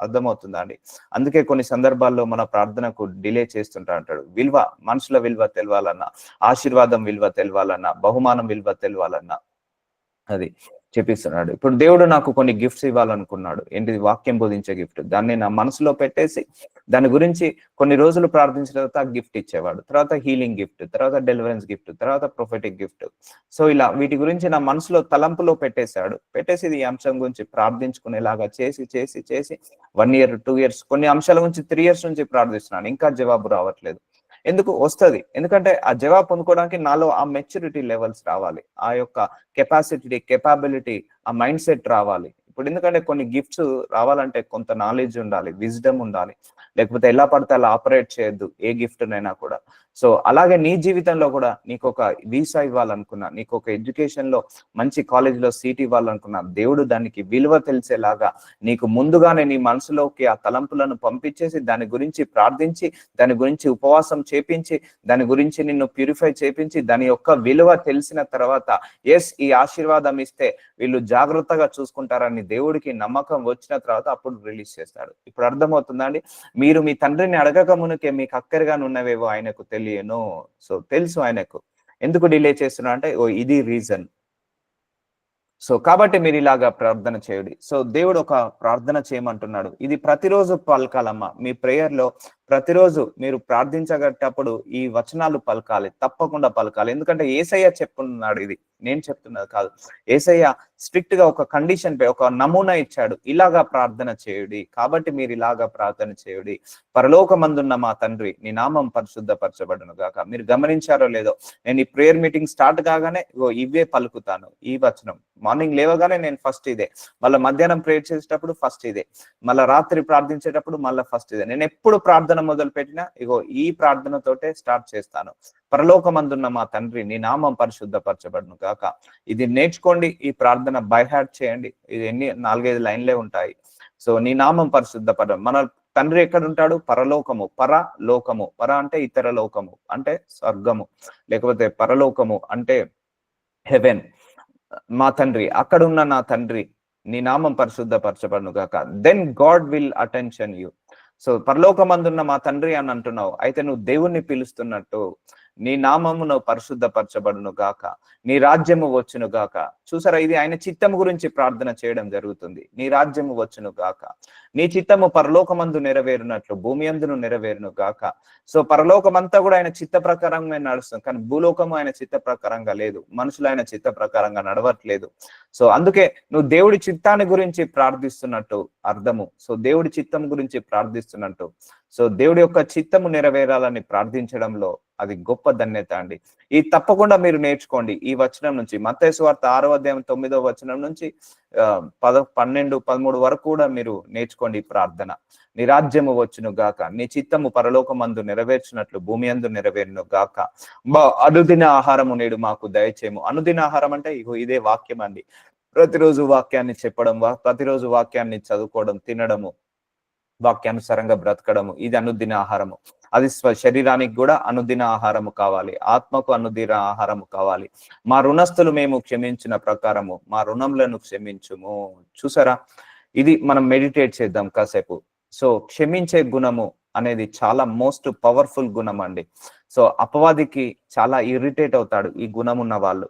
అర్థమవుతుందా అండి? అందుకే కొన్ని సందర్భాల్లో మన ప్రార్థనకు డిలే చేస్తుంటా అంటాడు. విలువ, మనుషుల విలువ తెలవాలన్నా, ఆశీర్వాదం విలువ తెలవాలన్నా, బహుమానం విలువ తెలవాలన్నా అది చెప్పిస్తున్నాడు. ఇప్పుడు దేవుడు నాకు కొన్ని గిఫ్ట్స్ ఇవ్వాలనుకున్నాడు. ఏంటిది? వాక్యం బోధించే గిఫ్ట్. దాన్ని నా మనసులో పెట్టేసి దాని గురించి కొన్ని రోజులు ప్రార్థించిన తర్వాత ఆ గిఫ్ట్ ఇచ్చేవాడు. తర్వాత హీలింగ్ గిఫ్ట్, తర్వాత డెలివరెన్స్ గిఫ్ట్, తర్వాత ప్రొఫెటిక్ గిఫ్ట్. సో ఇలా వీటి గురించి నా మనసులో తలంపులో పెట్టేశాడు. పెట్టేసి ఈ అంశం గురించి ప్రార్థించుకునేలాగా చేసి 1 ఇయర్, 2 ఇయర్స్, కొన్ని అంశాల గురించి 3 ఇయర్స్ నుంచి ప్రార్థిస్తున్నాను. ఇంకా జవాబు రావట్లేదు. ఎందుకు వస్తది? ఎందుకంటే ఆ జవాబు పొందుకోవడానికి నాలో ఆ మెచ్యూరిటీ లెవెల్స్ రావాలి. ఆ యొక్క కేపబిలిటీ, ఆ మైండ్ సెట్ రావాలి. ఇప్పుడు ఎందుకంటే కొన్ని గిఫ్ట్స్ రావాలంటే కొంత నాలెడ్జ్ ఉండాలి, విజ్డమ్ ఉండాలి. లేకపోతే ఎలా పడితే అలా ఆపరేట్ చేయొద్దు ఏ గిఫ్ట్‌నైనా కూడా. సో అలాగే నీ జీవితంలో కూడా నీకొక వీసా ఇవ్వాలనుకున్నా, నీకొక ఎడ్యుకేషన్‌లో మంచి కాలేజ్‌లో సీట్ ఇవ్వాలనుకున్నా, దేవుడు దానికి విలువ తెలిసేలాగా నీకు ముందుగానే నీ మనసులోకి ఆ తలంపులను పంపించేసి దాని గురించి ప్రార్థించి, దాని గురించి ఉపవాసం చేపించి, దాని గురించి నిన్ను ప్యూరిఫై చేపించి, దాని యొక్క విలువ తెలిసిన తర్వాత ఈ ఆశీర్వాదం ఇస్తే వీళ్ళు జాగ్రత్తగా చూసుకుంటారని దేవుడికి నమ్మకం వచ్చిన తర్వాత అప్పుడు రిలీజ్ చేస్తాడు. ఇప్పుడు అర్థమవుతుందా అండి? మీరు మీ తండ్రిని అడగక మునుకే మీకు అక్కరగా ఉన్నవేవో ఆయనకు తెలియను. సో తెలుసు ఆయనకు. ఎందుకు డిలే చేస్తున్నా అంటే ఇది రీజన్. సో కాబట్టి మీరు ఇలాగా ప్రార్థన చేయండి. సో దేవుడు ఒక ప్రార్థన చేయమంటున్నాడు. ఇది ప్రతిరోజు పలకాలమ్మా. మీ ప్రేయర్ లో ప్రతిరోజు మీరు ప్రార్థించగట్టప్పుడు ఈ వచనాలు పలకాలి, తప్పకుండా పలకాలి. ఎందుకంటే యేసయ్య చెప్తున్నాడు ఇది, నేను చెప్తున్నది కాదు. యేసయ్య స్ట్రిక్ట్ గా ఒక కండిషన్ పై ఒక నమూనా ఇచ్చాడు. ఇలాగా ప్రార్థన చేయుడి, కాబట్టి మీరు ఇలాగా ప్రార్థన చేయుడి. పరలోకమందున్న మా తండ్రి, నీ నామం పరిశుద్ధపరచబడును గాక. మీరు గమనించారో లేదో, నేను ఈ ప్రేయర్ మీటింగ్ స్టార్ట్ కాగానే ఇవే పలుకుతాను. ఈ వచనం మార్నింగ్ లేవగానే నేను ఫస్ట్ ఇదే, మళ్ళీ మధ్యాహ్నం ప్రేయర్ చేసేటప్పుడు ఫస్ట్ ఇదే, మళ్ళీ రాత్రి ప్రార్థించేటప్పుడు మళ్ళీ ఫస్ట్ ఇదే. నేను ఎప్పుడు ప్రార్థన మొదలు పెట్టినా ఈ ప్రార్థనతోటే స్టార్ట్ చేస్తాను. పరలోకమందున్న మా తండ్రి, నీ నామం పరిశుద్ధపరచబడును గాక. ఇది నేర్చుకోండి. ఈ ప్రార్థన బై హార్ట్ చేయండి. ఇది 4-5 లైన్లే ఉంటాయి. సో నీ నామం మన తండ్రి ఎక్కడ ఉంటాడు? పరలోకము. పరలోకము, పర అంటే ఇతర లోకము, అంటే స్వర్గము, లేకపోతే పరలోకము అంటే హెవెన్. మా తండ్రి, అక్కడ ఉన్న నా తండ్రి, నీ నామం పరిశుద్ధపరచబడును గాక. Then God will attention you. So పరలోకమందున్న మా తండ్రి అని అంటున్నావు, అయితే నువ్వు దేవుణ్ణి పిలుస్తున్నట్టు. నీ నామమును పరిశుద్ధపరచబడును గాక, నీ రాజ్యము వచ్చును గాక. చూసారా, ఇది ఆయన చిత్తము గురించి ప్రార్థన చేయడం జరుగుతుంది. నీ రాజ్యము వచ్చును గాక, నీ చిత్తము పరలోకమందు నెరవేరునట్లు భూమి అందును నెరవేరును గాక. సో పరలోకమంతా కూడా ఆయన చిత్త ప్రకారంగా నడుస్తుంది, కానీ భూలోకము ఆయన చిత్త ప్రకారంగా లేదు. మనుషులు ఆయన చిత్త ప్రకారంగా నడవట్లేదు. సో అందుకే నువ్వు దేవుడి చిత్తాన్ని గురించి ప్రార్థిస్తున్నట్టు అర్థము. సో దేవుడి చిత్తం గురించి ప్రార్థిస్తున్నట్టు. సో దేవుడి యొక్క చిత్తము నెరవేరాలని ప్రార్థించడంలో అది గొప్ప ధన్యత అండి. ఈ తప్పకుండా మీరు నేర్చుకోండి ఈ వచనం నుంచి. మత్తయి సువార్త 6వ అధ్యాయం 9వ వచనం నుంచి 12, 13 వరకు కూడా మీరు నేర్చుకోండి ఈ ప్రార్థన. నీ రాజ్యము వచ్చును గాక, నీ చిత్తము పరలోకమందు నెరవేర్చినట్లు భూమి అందు నెరవేరును గాక. అనుదిన ఆహారము నేడు మాకు దయచేయము. అనుదిన ఆహారం అంటే ఇదే వాక్యం అండి. ప్రతిరోజు వాక్యాన్ని చెప్పడం, ప్రతిరోజు వాక్యాన్ని చదువుకోవడం, తినడము. వాక్యానుసారంగా బ్రతకడము, ఇది అనుదిన ఆహారము. అది శరీరానికి కూడా అనుదిన ఆహారము కావాలి, ఆత్మకు అనుదిన ఆహారము కావాలి. మా రుణస్థులు మేము క్షమించిన ప్రకారము మా రుణములను క్షమించుము. చూసారా, ఇది మనం మెడిటేట్ చేద్దాం కాసేపు. సో క్షమించే గుణము అనేది చాలా మోస్ట్ పవర్ఫుల్ గుణం అండి. సో అపవాదికి చాలా ఇరిటేట్ అవుతాడు ఈ గుణం ఉన్న వాళ్ళు.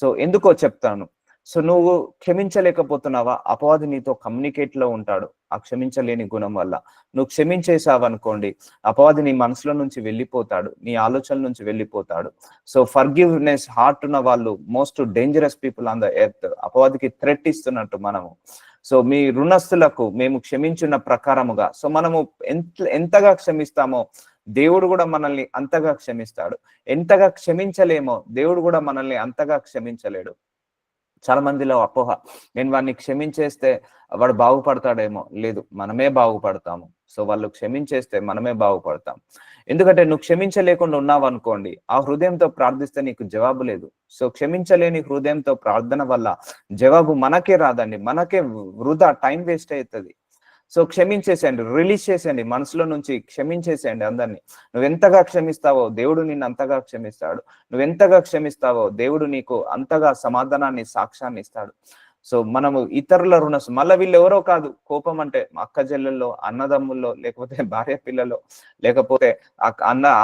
సో ఎందుకో చెప్తాను. సో నువ్వు క్షమించలేకపోతున్నావా, అపవాది నీతో కమ్యూనికేట్ లో ఉంటాడు ఆ క్షమించలేని గుణం వల్ల. నువ్వు క్షమించేసావనుకోండి, అపవాది నీ మనసులో నుంచి వెళ్ళిపోతాడు, నీ ఆలోచనల నుంచి వెళ్ళిపోతాడు. సో ఫర్గివ్నెస్ హార్ట్ ఉన్న వాళ్ళు most dangerous people on the earth. అపవాదికి థ్రెట్ ఇస్తున్నట్టు మనము. సో మీ రుణస్థులకు మేము క్షమించున్న ప్రకారముగా, సో మనము ఎంతగా క్షమిస్తామో దేవుడు కూడా మనల్ని అంతగా క్షమిస్తాడు. ఎంతగా క్షమించలేమో దేవుడు కూడా మనల్ని అంతగా క్షమించలేడు. చాలా మందిలో అపోహ, నేను వాడిని క్షమించేస్తే వాడు బాగుపడతాడేమో. లేదు, మనమే బాగుపడతాము. సో వాళ్ళు క్షమించేస్తే మనమే బాగుపడతాం. ఎందుకంటే నువ్వు క్షమించలేకుండా ఉన్నావు అనుకోండి, ఆ హృదయంతో ప్రార్థిస్తే నీకు జవాబు లేదు. సో క్షమించలేని హృదయంతో ప్రార్థన వల్ల జవాబు మనకే రాదండి, మనకే వృధా, టైం వేస్ట్ అవుతుంది. సో క్షమించేసేయండి, రిలీజ్ చేసేయండి, మనసులో నుంచి క్షమించేసేయండి అందరినీ. నువ్వెంతగా క్షమిస్తావో దేవుడు నిన్ను అంతగా క్షమిస్తాడు. నువ్వెంతగా క్షమిస్తావో దేవుడు నీకు అంతగా సమాధానాన్ని, సాక్ష్యాన్ని ఇస్తాడు. సో మనము ఇతరుల మళ్ళీ వీళ్ళు ఎవరో కాదు. కోపం అంటే అక్క చెల్లెల్లో, అన్నదమ్ముల్లో, లేకపోతే భార్య పిల్లలో, లేకపోతే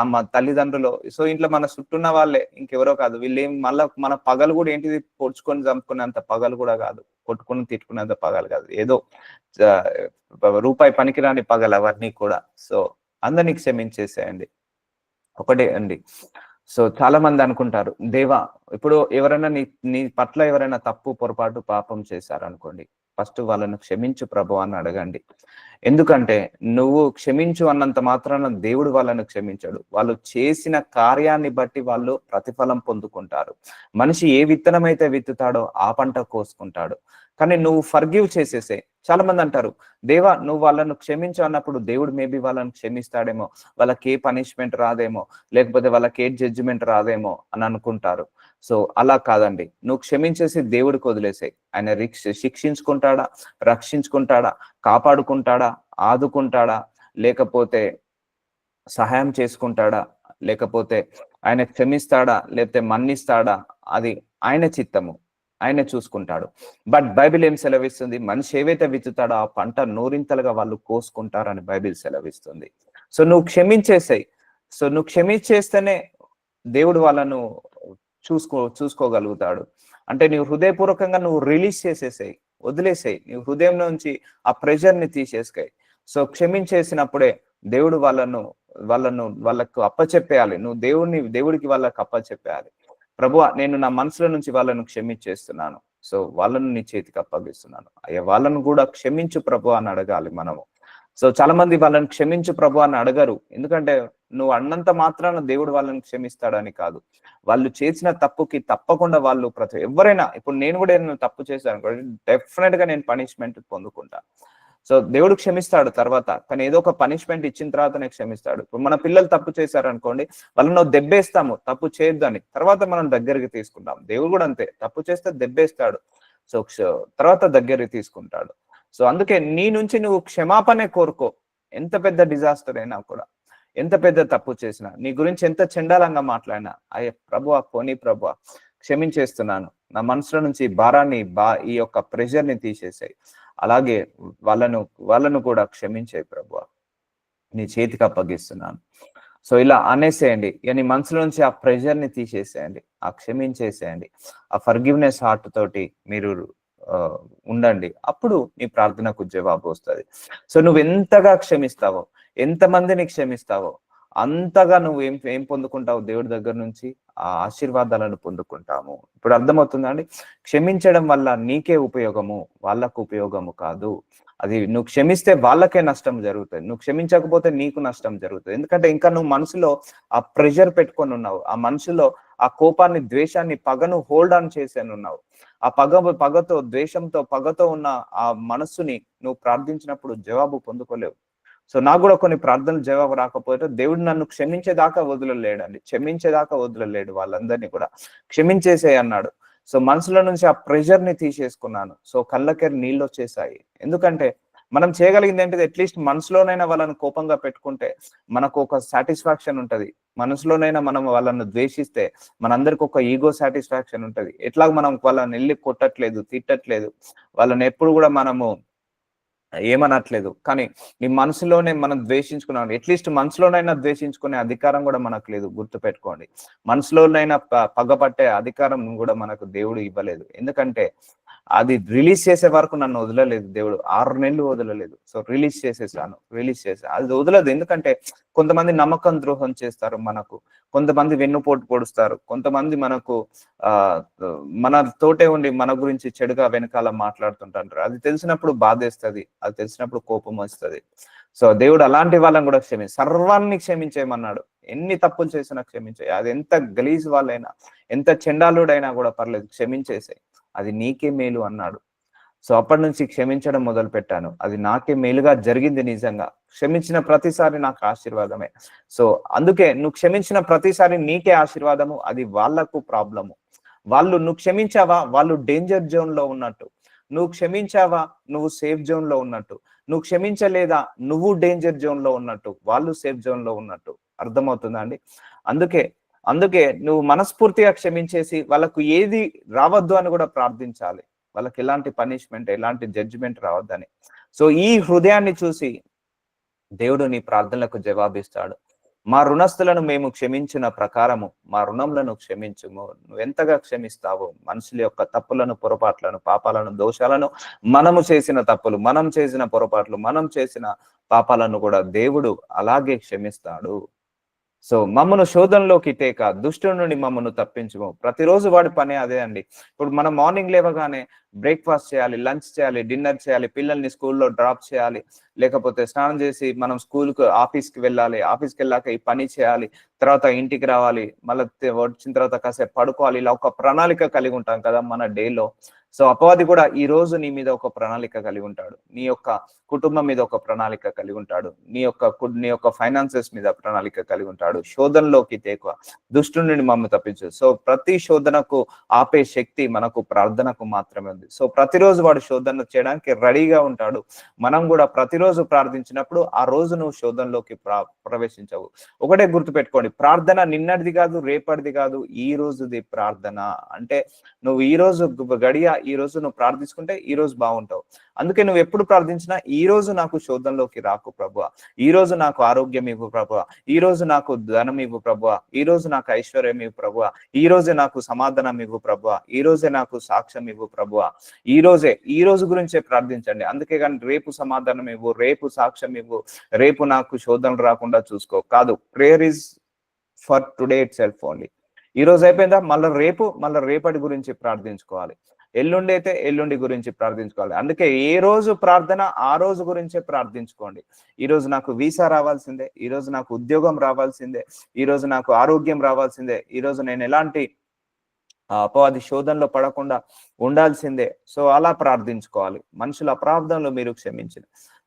అమ్మ తల్లిదండ్రులు. సో ఇంట్లో మన చుట్టూన్న వాళ్ళే, ఇంకెవరో కాదు. వీళ్ళు మళ్ళీ మన పగలు కూడా ఏంటిది, పొడుచుకొని చంపుకునేంత పగలు కూడా కాదు, కొట్టుకుని తిట్టుకునేంత పగలు కాదు, ఏదో రూపాయి పనికిరాని పగలు అవన్నీ కూడా. సో అందరినీ క్షమించేసేయండి, ఒకటే అండి. సో చాలా మంది అనుకుంటారు, దేవా ఇప్పుడు ఎవరైనా నీ పట్ల ఎవరైనా తప్పు, పొరపాటు, పాపం చేశారనుకోండి, ఫస్ట్ వాళ్ళను క్షమించు ప్రభు అని అడగండి. ఎందుకంటే నువ్వు క్షమించు అన్నంత మాత్రాన దేవుడు వాళ్ళను క్షమించడు. వాళ్ళు చేసిన కార్యాన్ని బట్టి వాళ్ళు ప్రతిఫలం పొందుకుంటారు. మనిషి ఏ విత్తనం అయితే విత్తుతాడో ఆ పంట కోసుకుంటాడు. కానీ నువ్వు ఫర్గివ్ చేసేసే. చాలా మంది అంటారు, దేవా నువ్వు వాళ్ళను క్షమించు అన్నప్పుడు దేవుడు మేబీ వాళ్ళని క్షమిస్తాడేమో, వాళ్ళకి ఏ పనిష్మెంట్ రాదేమో, లేకపోతే వాళ్ళకి ఏ జడ్జిమెంట్ రాదేమో అని అనుకుంటారు. సో అలా కాదండి, నువ్వు క్షమించేసి దేవుడికి వదిలేసాయి. ఆయన శిక్షించుకుంటాడా, రక్షించుకుంటాడా, కాపాడుకుంటాడా, ఆదుకుంటాడా, లేకపోతే సహాయం చేసుకుంటాడా, లేకపోతే ఆయన క్షమిస్తాడా, లేకపోతే మన్నిస్తాడా, అది ఆయన చిత్తము, ఆయన చూసుకుంటాడు. బట్ బైబిల్ ఏం సెలవిస్తుంది, మనిషి ఏవైతే విత్తుతాడో ఆ పంట నూరింతలుగా వాళ్ళు కోసుకుంటారని బైబిల్ సెలవిస్తుంది. సో నువ్వు క్షమించేసాయి. సో నువ్వు క్షమించేస్తేనే దేవుడు వాళ్ళను చూసుకోగలుగుతాడు. అంటే నువ్వు హృదయపూర్వకంగా నువ్వు రిలీజ్ చేసేసాయి, వదిలేసాయి, నీ హృదయం నుంచి ఆ ప్రెషర్ ని తీసేసాయి. సో క్షమించేసినప్పుడే దేవుడు వాళ్ళకు అప్పచెప్పేయాలి. నువ్వు దేవుడికి వాళ్ళకి అప్పచెప్పేయాలి. ప్రభువా నేను నా మనసులో నుంచి వాళ్ళను క్షమించేస్తున్నాను, సో వాళ్ళను నీ చేతికి అప్పగిస్తున్నాను అయ్యా, వాళ్ళను కూడా క్షమించు ప్రభు అని అడగాలి మనము. సో చాలా మంది వాళ్ళని క్షమించు ప్రభు అని అడగరు. ఎందుకంటే నువ్వు అన్నంత మాత్రాన దేవుడు వాళ్ళని క్షమిస్తాడని కాదు. వాళ్ళు చేసిన తప్పుకి తప్పకుండా వాళ్ళు ఎవరైనా, ఇప్పుడు నేను కూడా ఏదైనా తప్పు చేశాను, డెఫినెట్ గా నేను పనిష్మెంట్ పొందుకుంటా. సో దేవుడు క్షమిస్తాడు తర్వాత, కానీ ఏదో ఒక పనిష్మెంట్ ఇచ్చిన తర్వాతనే క్షమిస్తాడు. ఇప్పుడు మన పిల్లలు తప్పు చేశారనుకోండి, వాళ్ళను దెబ్బేస్తాము తప్పు చేయొద్దని, తర్వాత మనం దగ్గరికి తీసుకుంటాం. దేవుడు కూడా అంతే, తప్పు చేస్తే దెబ్బేస్తాడు, సో తర్వాత దగ్గరికి తీసుకుంటాడు. సో అందుకే నీ నుంచి నువ్వు క్షమాపణే కోరుకో. ఎంత పెద్ద డిజాస్టర్ అయినా కూడా, ఎంత పెద్ద తప్పు చేసినా, నీ గురించి ఎంత చండాలంగా మాట్లాడినా, అయ్యే ప్రభువా పోనీ ప్రభువా క్షమించేస్తున్నాను, నా మనసులో నుంచి భారాన్ని ఈ యొక్క ప్రెషర్ ని తీసేసాయి, అలాగే వాళ్ళను కూడా క్షమించాయి ప్రభువా, నీ చేతికి అప్పగిస్తున్నాను. సో ఇలా అనేసేయండి, నీ మనసులో నుంచి ఆ ప్రెషర్ ని తీసేసేయండి, ఆ క్షమించేసేయండి. ఆ ఫర్గివ్నెస్ హార్ట్ తోటి మీరు ఉండండి, అప్పుడు నీ ప్రార్థనకు జవాబు వస్తుంది. సో నువ్వు ఎంతగా క్షమిస్తావో, ఎంతమందిని క్షమిస్తావో అంతగా నువ్వు ఏం పొందుకుంటావు దేవుడి దగ్గర నుంచి, ఆ ఆశీర్వాదాలను పొందుకుంటాము. ఇప్పుడు అర్థమవుతుందండి, క్షమించడం వల్ల నీకే ఉపయోగము, వాళ్ళకు ఉపయోగము కాదు. అది నువ్వు క్షమిస్తే వాళ్ళకే నష్టం జరుగుతుంది, నువ్వు క్షమించకపోతే నీకు నష్టం జరుగుతుంది. ఎందుకంటే ఇంకా నువ్వు మనసులో ఆ ప్రెషర్ పెట్టుకొని ఉన్నావు, ఆ మనసులో ఆ కోపాన్ని, ద్వేషాన్ని, పగను హోల్డ్ ఆన్ చేసేను ఉన్నావు. ఆ పగతో, ద్వేషంతో, పగతో ఉన్న ఆ మనస్సుని నువ్వు ప్రార్థించినప్పుడు జవాబు పొందుకోలేవు. సో నాకు కూడా కొన్ని ప్రార్థనలు జవాబు రాకపోతే దేవుడు నన్ను క్షమించేదాకా వదలలేడండి, క్షమించేదాకా వదలలేడు. వాళ్ళందరినీ కూడా క్షమించేసే అన్నాడు. సో మనసులో నుంచి ఆ ప్రెషర్ ని తీసేసుకున్నాను. సో కళ్ళకి నీళ్ళు వచ్చేసాయి. ఎందుకంటే మనం చేయగలిగింది ఏంటిది, అట్లీస్ట్ మనసులోనైనా వాళ్ళని కోపంగా పెట్టుకుంటే మనకు ఒక సాటిస్ఫాక్షన్ ఉంటది. మనసులోనైనా మనం వాళ్ళని ద్వేషిస్తే మనందరికి ఒక ఈగో సాటిస్ఫాక్షన్ ఉంటది. ఎట్లాగ మనం వాళ్ళని వెళ్ళి కొట్టట్లేదు, తిట్టట్లేదు, వాళ్ళని ఎప్పుడు కూడా మనము ఏమనట్లేదు. కానీ నీ మనసులోనే మనం ద్వేషించుకున్నాం. అట్లీస్ట్ మనసులోనైనా ద్వేషించుకునే అధికారం కూడా మనకు లేదు, గుర్తుపెట్టుకోండి. మనసులోనైనా పగపట్టే అధికారం కూడా మనకు దేవుడు ఇవ్వలేదు. ఎందుకంటే అది రిలీజ్ చేసే వరకు నన్ను వదలలేదు దేవుడు. 6 నెలలు వదలలేదు. సో రిలీజ్ చేసేసాను. అది వదలదు. ఎందుకంటే కొంతమంది నమ్మకం ద్రోహం చేస్తారు మనకు. కొంతమంది వెన్నుపోటు పొడుస్తారు. కొంతమంది మనకు ఆహ్, మన తోటే ఉండి మన గురించి చెడుగా వెనకాల మాట్లాడుతుంటారు. అది తెలిసినప్పుడు బాధేస్తది. అది తెలిసినప్పుడు కోపం వస్తది. సో దేవుడు అలాంటి వాళ్ళని కూడా సర్వాన్ని క్షమించేయమన్నాడు. ఎన్ని తప్పులు చేసినా క్షమించేయి. అది ఎంత గలీజ్ వాళ్ళైనా, ఎంత చెండాలుడైనా కూడా పర్లేదు, క్షమించేసేయి. అది నీకే మేలు అన్నాడు. సో అప్పటి నుంచి క్షమించడం మొదలు పెట్టాను. అది నాకే మేలుగా జరిగింది నిజంగా. క్షమించిన ప్రతిసారి నాకు ఆశీర్వాదమే. సో అందుకే నువ్వు క్షమించిన ప్రతిసారి నీకే ఆశీర్వాదము. అది వాళ్ళకు ప్రాబ్లము. నువ్వు క్షమించావా, వాళ్ళు డేంజర్ జోన్ లో ఉన్నట్టు. నువ్వు క్షమించావా, నువ్వు సేఫ్ జోన్ లో ఉన్నట్టు. నువ్వు క్షమించలేదా, నువ్వు డేంజర్ జోన్ లో ఉన్నట్టు, వాళ్ళు సేఫ్ జోన్ లో ఉన్నట్టు. అర్థమవుతుందా అండి? అందుకే అందుకే నువ్వు మనస్ఫూర్తిగా క్షమించేసి వాళ్ళకు ఏది రావద్దు అని కూడా ప్రార్థించాలి. వాళ్ళకి ఎలాంటి పనిష్మెంట్, ఎలాంటి జడ్జిమెంట్ రావద్దని. సో ఈ హృదయాన్ని చూసి దేవుడు నీ ప్రార్థనలకు జవాబిస్తాడు. మా రుణస్థులను మేము క్షమించిన ప్రకారము మా రుణములను క్షమించుము. నువ్వు ఎంతగా క్షమిస్తావో మనుషుల యొక్క తప్పులను, పొరపాట్లను, పాపాలను, దోషాలను, మనము చేసిన తప్పులు, మనం చేసిన పొరపాట్లు, మనం చేసిన పాపాలను కూడా దేవుడు అలాగే క్షమిస్తాడు. సో మమ్మను శోధనలోకి తేక దుష్టుడి నుండి మమ్మను తప్పించుము. ప్రతిరోజు వాడి పని అదే అండి. ఇప్పుడు మనం మార్నింగ్ లేవగానే బ్రేక్ఫాస్ట్ చేయాలి, లంచ్ చేయాలి, డిన్నర్ చేయాలి, పిల్లల్ని స్కూల్లో డ్రాప్ చేయాలి, లేకపోతే స్నానం చేసి మనం ఆఫీస్కి వెళ్ళాలి, ఆఫీస్కి వెళ్ళాక ఈ పని చేయాలి, తర్వాత ఇంటికి రావాలి, మళ్ళీ వచ్చిన తర్వాత కాసేపు పడుకోవాలి. ఇలా ఒక ప్రణాళిక కలిగి ఉంటాం కదా మన డేలో. సో అపవాది కూడా ఈ రోజు నీ మీద ఒక ప్రణాళిక కలిగి ఉంటాడు. నీ యొక్క కుటుంబం మీద ఒక ప్రణాళిక కలిగి ఉంటాడు. నీ యొక్క ఫైనాన్సెస్ మీద ప్రణాళిక కలిగి ఉంటాడు. శోధనలోకి తేకువ, దుష్టుడి నుండి మమ్మల్ని తప్పించు. సో ప్రతి శోధనకు ఆపే శక్తి మనకు ప్రార్థనకు మాత్రమే ఉంది. సో ప్రతిరోజు వాడు శోధన చేయడానికి రెడీగా ఉంటాడు. మనం కూడా ప్రతిరోజు ప్రార్థించినప్పుడు ఆ రోజు నువ్వు శోధనలోకి ప్రవేశించవు. ఒకటే గుర్తుపెట్టుకోండి, ప్రార్థన నిన్నటిది కాదు, రేపటిది కాదు, ఈ రోజుది ప్రార్థన. అంటే నువ్వు ఈ రోజు ఈ రోజు నువ్వు ప్రార్థించుకుంటే ఈ రోజు బాగుంటావు. అందుకే నువ్వు ఎప్పుడు ప్రార్థించినా ఈ రోజు నాకు శోధనలోకి రాకు ప్రభువా, ఈ రోజు నాకు ఆరోగ్యం ఇవ్వు ప్రభువా, ఈ రోజు నాకు ధనం ఇవ్వు ప్రభువా, ఈ రోజు నాకు ఐశ్వర్యం ఇవ్వు ప్రభువా, ఈ రోజే నాకు సమాధానం ఇవ్వు ప్రభువా, ఈ రోజే నాకు సాక్ష్యం ఇవ్వు ప్రభువా. ఈ రోజు గురించే ప్రార్థించండి. అందుకే కానీ రేపు సమాధానం ఇవ్వు, రేపు సాక్ష్యం ఇవ్వు, రేపు నాకు శోధనలు రాకుండా చూసుకో కాదు. Prayer is for today it self only. ఈ రోజు అయిపోయిందా, మళ్ళీ రేపటి గురించి ప్రార్థించుకోవాలి. ఎల్లుండి అయితే ఎల్లుండి గురించి ప్రార్థించుకోవాలి. అందుకే ఏ రోజు ప్రార్థన ఆ రోజు గురించే ప్రార్థించుకోండి. ఈ రోజు నాకు వీసా రావాల్సిందే, ఈ రోజు నాకు ఉద్యోగం రావాల్సిందే, ఈ రోజు నాకు ఆరోగ్యం రావాల్సిందే, ఈ రోజు నేను ఎలాంటి అపవాది శోధనలో పడకుండా ఉండాల్సిందే. సో అలా ప్రార్థించుకోవాలి. మనుషుల అపరాధంలో మీరు క్షమించిన,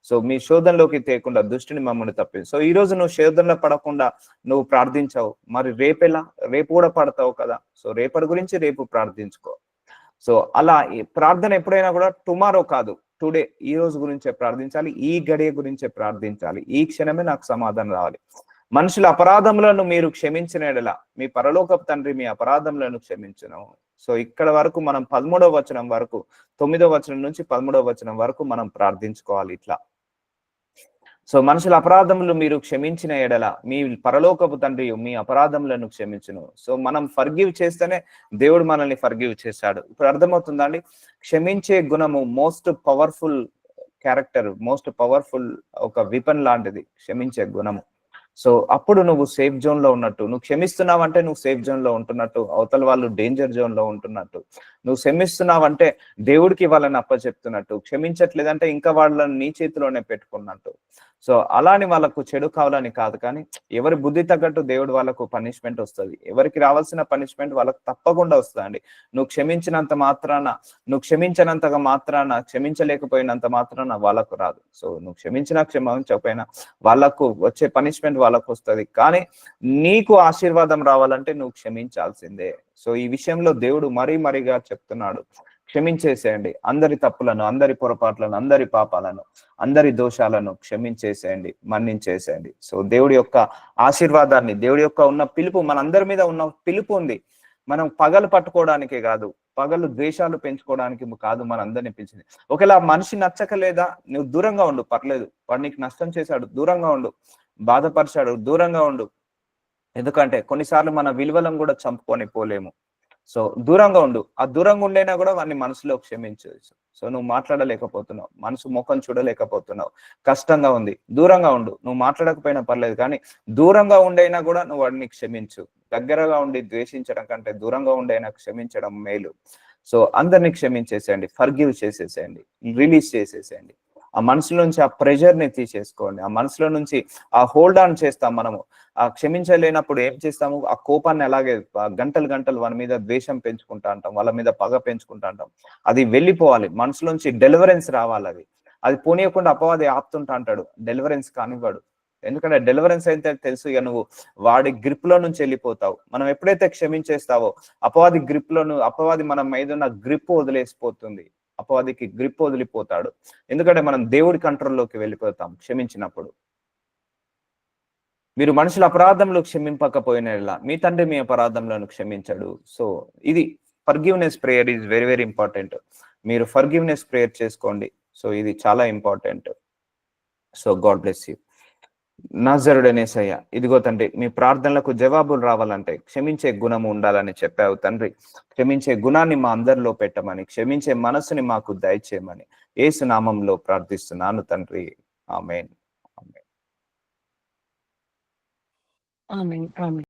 సో మీ శోధనలోకి తేకుండా దుష్టిని మమ్మల్ని తప్పింది. సో ఈ రోజు నువ్వు శోధనలో పడకుండా నువ్వు ప్రార్థించావు, మరి రేపు కూడా పడతావు కదా. సో రేపటి గురించి రేపు ప్రార్థించుకో. సో అలా ప్రార్థన ఎప్పుడైనా కూడా టుమారో కాదు, టుడే, ఈ రోజు గురించే ప్రార్థించాలి, ఈ గడియ గురించే ప్రార్థించాలి. ఈ క్షణమే నాకు సమాధానం రావాలి. మనుషుల అపరాధములను మీరు క్షమించిన ఎడల మీ పరలోకపు తండ్రి మీ అపరాధములను క్షమించును. సో ఇక్కడ వరకు మనం 13వ వచనం వరకు, 9వ వచనం నుంచి 13వ వచనం వరకు మనం ప్రార్థించుకోవాలి ఇట్లా. సో మనుషుల అపరాధములు మీరు క్షమించిన ఎడల మీ పరలోకపు తండ్రి మీ అపరాధములను క్షమించును. సో మనం ఫర్గివ్ చేస్తేనే దేవుడు మనల్ని ఫర్గివ్ చేశాడు. ఇప్పుడు అర్థమవుతుందా అండి? క్షమించే గుణము most powerful character, most powerful ఒక విపన్ లాంటిది క్షమించే గుణము. సో అప్పుడు నువ్వు సేఫ్ జోన్ లో ఉన్నట్టు. నువ్వు క్షమిస్తున్నావంటే నువ్వు సేఫ్ జోన్ లో ఉంటున్నట్టు, అవతల వాళ్ళు డేంజర్ జోన్ లో ఉంటున్నట్టు. నువ్వు క్షమిస్తున్నావంటే దేవుడికి వాళ్ళని అప్పచెప్తున్నట్టు, క్షమించట్లేదంటే ఇంకా వాళ్ళని నీ చేతిలోనే పెట్టుకున్నట్టు. సో అలాని వాళ్ళకు చెడు కావాలని కాదు, కానీ ఎవరి బుద్ధి తగ్గట్టు దేవుడు వాళ్ళకు పనిష్మెంట్ వస్తుంది. ఎవరికి రావాల్సిన పనిష్మెంట్ వాళ్ళకు తప్పకుండా వస్తుందండి. నువ్వు క్షమించినంతగా మాత్రాన, క్షమించలేకపోయినంత మాత్రాన వాళ్ళకు రాదు. సో నువ్వు క్షమించకపోయినా వాళ్ళకు వచ్చే పనిష్మెంట్ వాళ్ళకు వస్తుంది. కానీ నీకు ఆశీర్వాదం రావాలంటే నువ్వు క్షమించాల్సిందే. సో ఈ విషయంలో దేవుడు మరీగా చెప్తున్నాడు, క్షమించేసేయండి. అందరి తప్పులను, అందరి పొరపాట్లను, అందరి పాపాలను, అందరి దోషాలను క్షమించేసేయండి, మన్నించేసేయండి. సో దేవుడి యొక్క ఆశీర్వాదాన్ని, దేవుడి యొక్క ఉన్న పిలుపు, మనందరి మీద ఉన్న పిలుపు ఉంది. మనం పగలు పట్టుకోవడానికే కాదు, పగలు ద్వేషాలు పెంచుకోవడానికి కాదు మనందరినీ పిలిచింది. ఒకవేళ ఆ మనిషి నచ్చక లేదా, నువ్వు దూరంగా ఉండు, పర్లేదు. వాడు నీకు నష్టం చేశాడు, దూరంగా ఉండు. బాధపరిచాడు, దూరంగా ఉండు. ఎందుకంటే కొన్నిసార్లు మన విలువలను కూడా చంపుకొని పోలేము. సో దూరంగా ఉండు. ఆ దూరంగా ఉండైనా కూడా వాడిని మనసులో క్షమించవచ్చు. సో నువ్వు మాట్లాడలేకపోతున్నావు, మనసు ముఖం చూడలేకపోతున్నావు, కష్టంగా ఉంది, దూరంగా ఉండు. నువ్వు మాట్లాడకపోయినా పర్లేదు, కానీ దూరంగా ఉండైనా కూడా నువ్వు వాడిని క్షమించు. దగ్గరగా ఉండి ద్వేషించడం కంటే దూరంగా ఉండైనా క్షమించడం మేలు. సో అందరినీ క్షమించేసేయండి, ఫర్గివ్ చేసేసేయండి, రిలీజ్ చేసేసేయండి. ఆ మనసులో నుంచి ఆ ప్రెషర్ ని తీసేసుకోండి. ఆ మనసులో నుంచి ఆ హోల్డ్ ఆన్ చేస్తాం మనము. ఆ క్షమించలేనప్పుడు ఏం చేస్తాము, ఆ కోపాన్ని అలాగే గంటలు గంటలు వాళ్ళ మీద ద్వేషం పెంచుకుంటా అంటాం, వాళ్ళ మీద పగ పెంచుకుంటా అంటాం. అది వెళ్ళిపోవాలి, మనసులోంచి డెలివరెన్స్ రావాలి. అది పోనీయకుండా అపవాది ఆపుతుంటా అంటాడు, డెలివరెన్స్ కానివ్వడు. ఎందుకంటే డెలివరెన్స్ అయితే తెలుసు, ఇక నువ్వు వాడి గ్రిప్ లో నుంచి వెళ్ళిపోతావు. మనం ఎప్పుడైతే క్షమించేస్తావో అపవాది గ్రిప్ లోను, అపవాది మన మీద ఉన్న గ్రిప్ వదిలేసిపోతుంది. అపవాదికి గ్రిప్ వదిలిపోతాడు. ఎందుకంటే మనం దేవుడి కంట్రోల్లోకి వెళ్ళిపోతాం క్షమించినప్పుడు. మీరు మనుషుల అపరాధంలో క్షమింపకపోయినా మీ తండ్రి మీ అపరాధంలను క్షమించడు. సో ఇది forgiveness prayer is very very important. మీరు ఫర్గివ్నెస్ ప్రేయర్ చేసుకోండి. సో ఇది చాలా ఇంపార్టెంట్. So God bless you. నాజరుడైన యేసయ్య, ఇదిగో తండ్రి, మీ ప్రార్థనలకు జవాబులు రావాలంటే క్షమించే గుణము ఉండాలని చెప్పావు తండ్రి. క్షమించే గుణాన్ని మా అందరిలో పెట్టమని, క్షమించే మనసుని మాకు దయచేయమని యేసు నామంలో ప్రార్థిస్తున్నాను తండ్రి. ఆమేన్. ఆమేన్. ఆమేన్.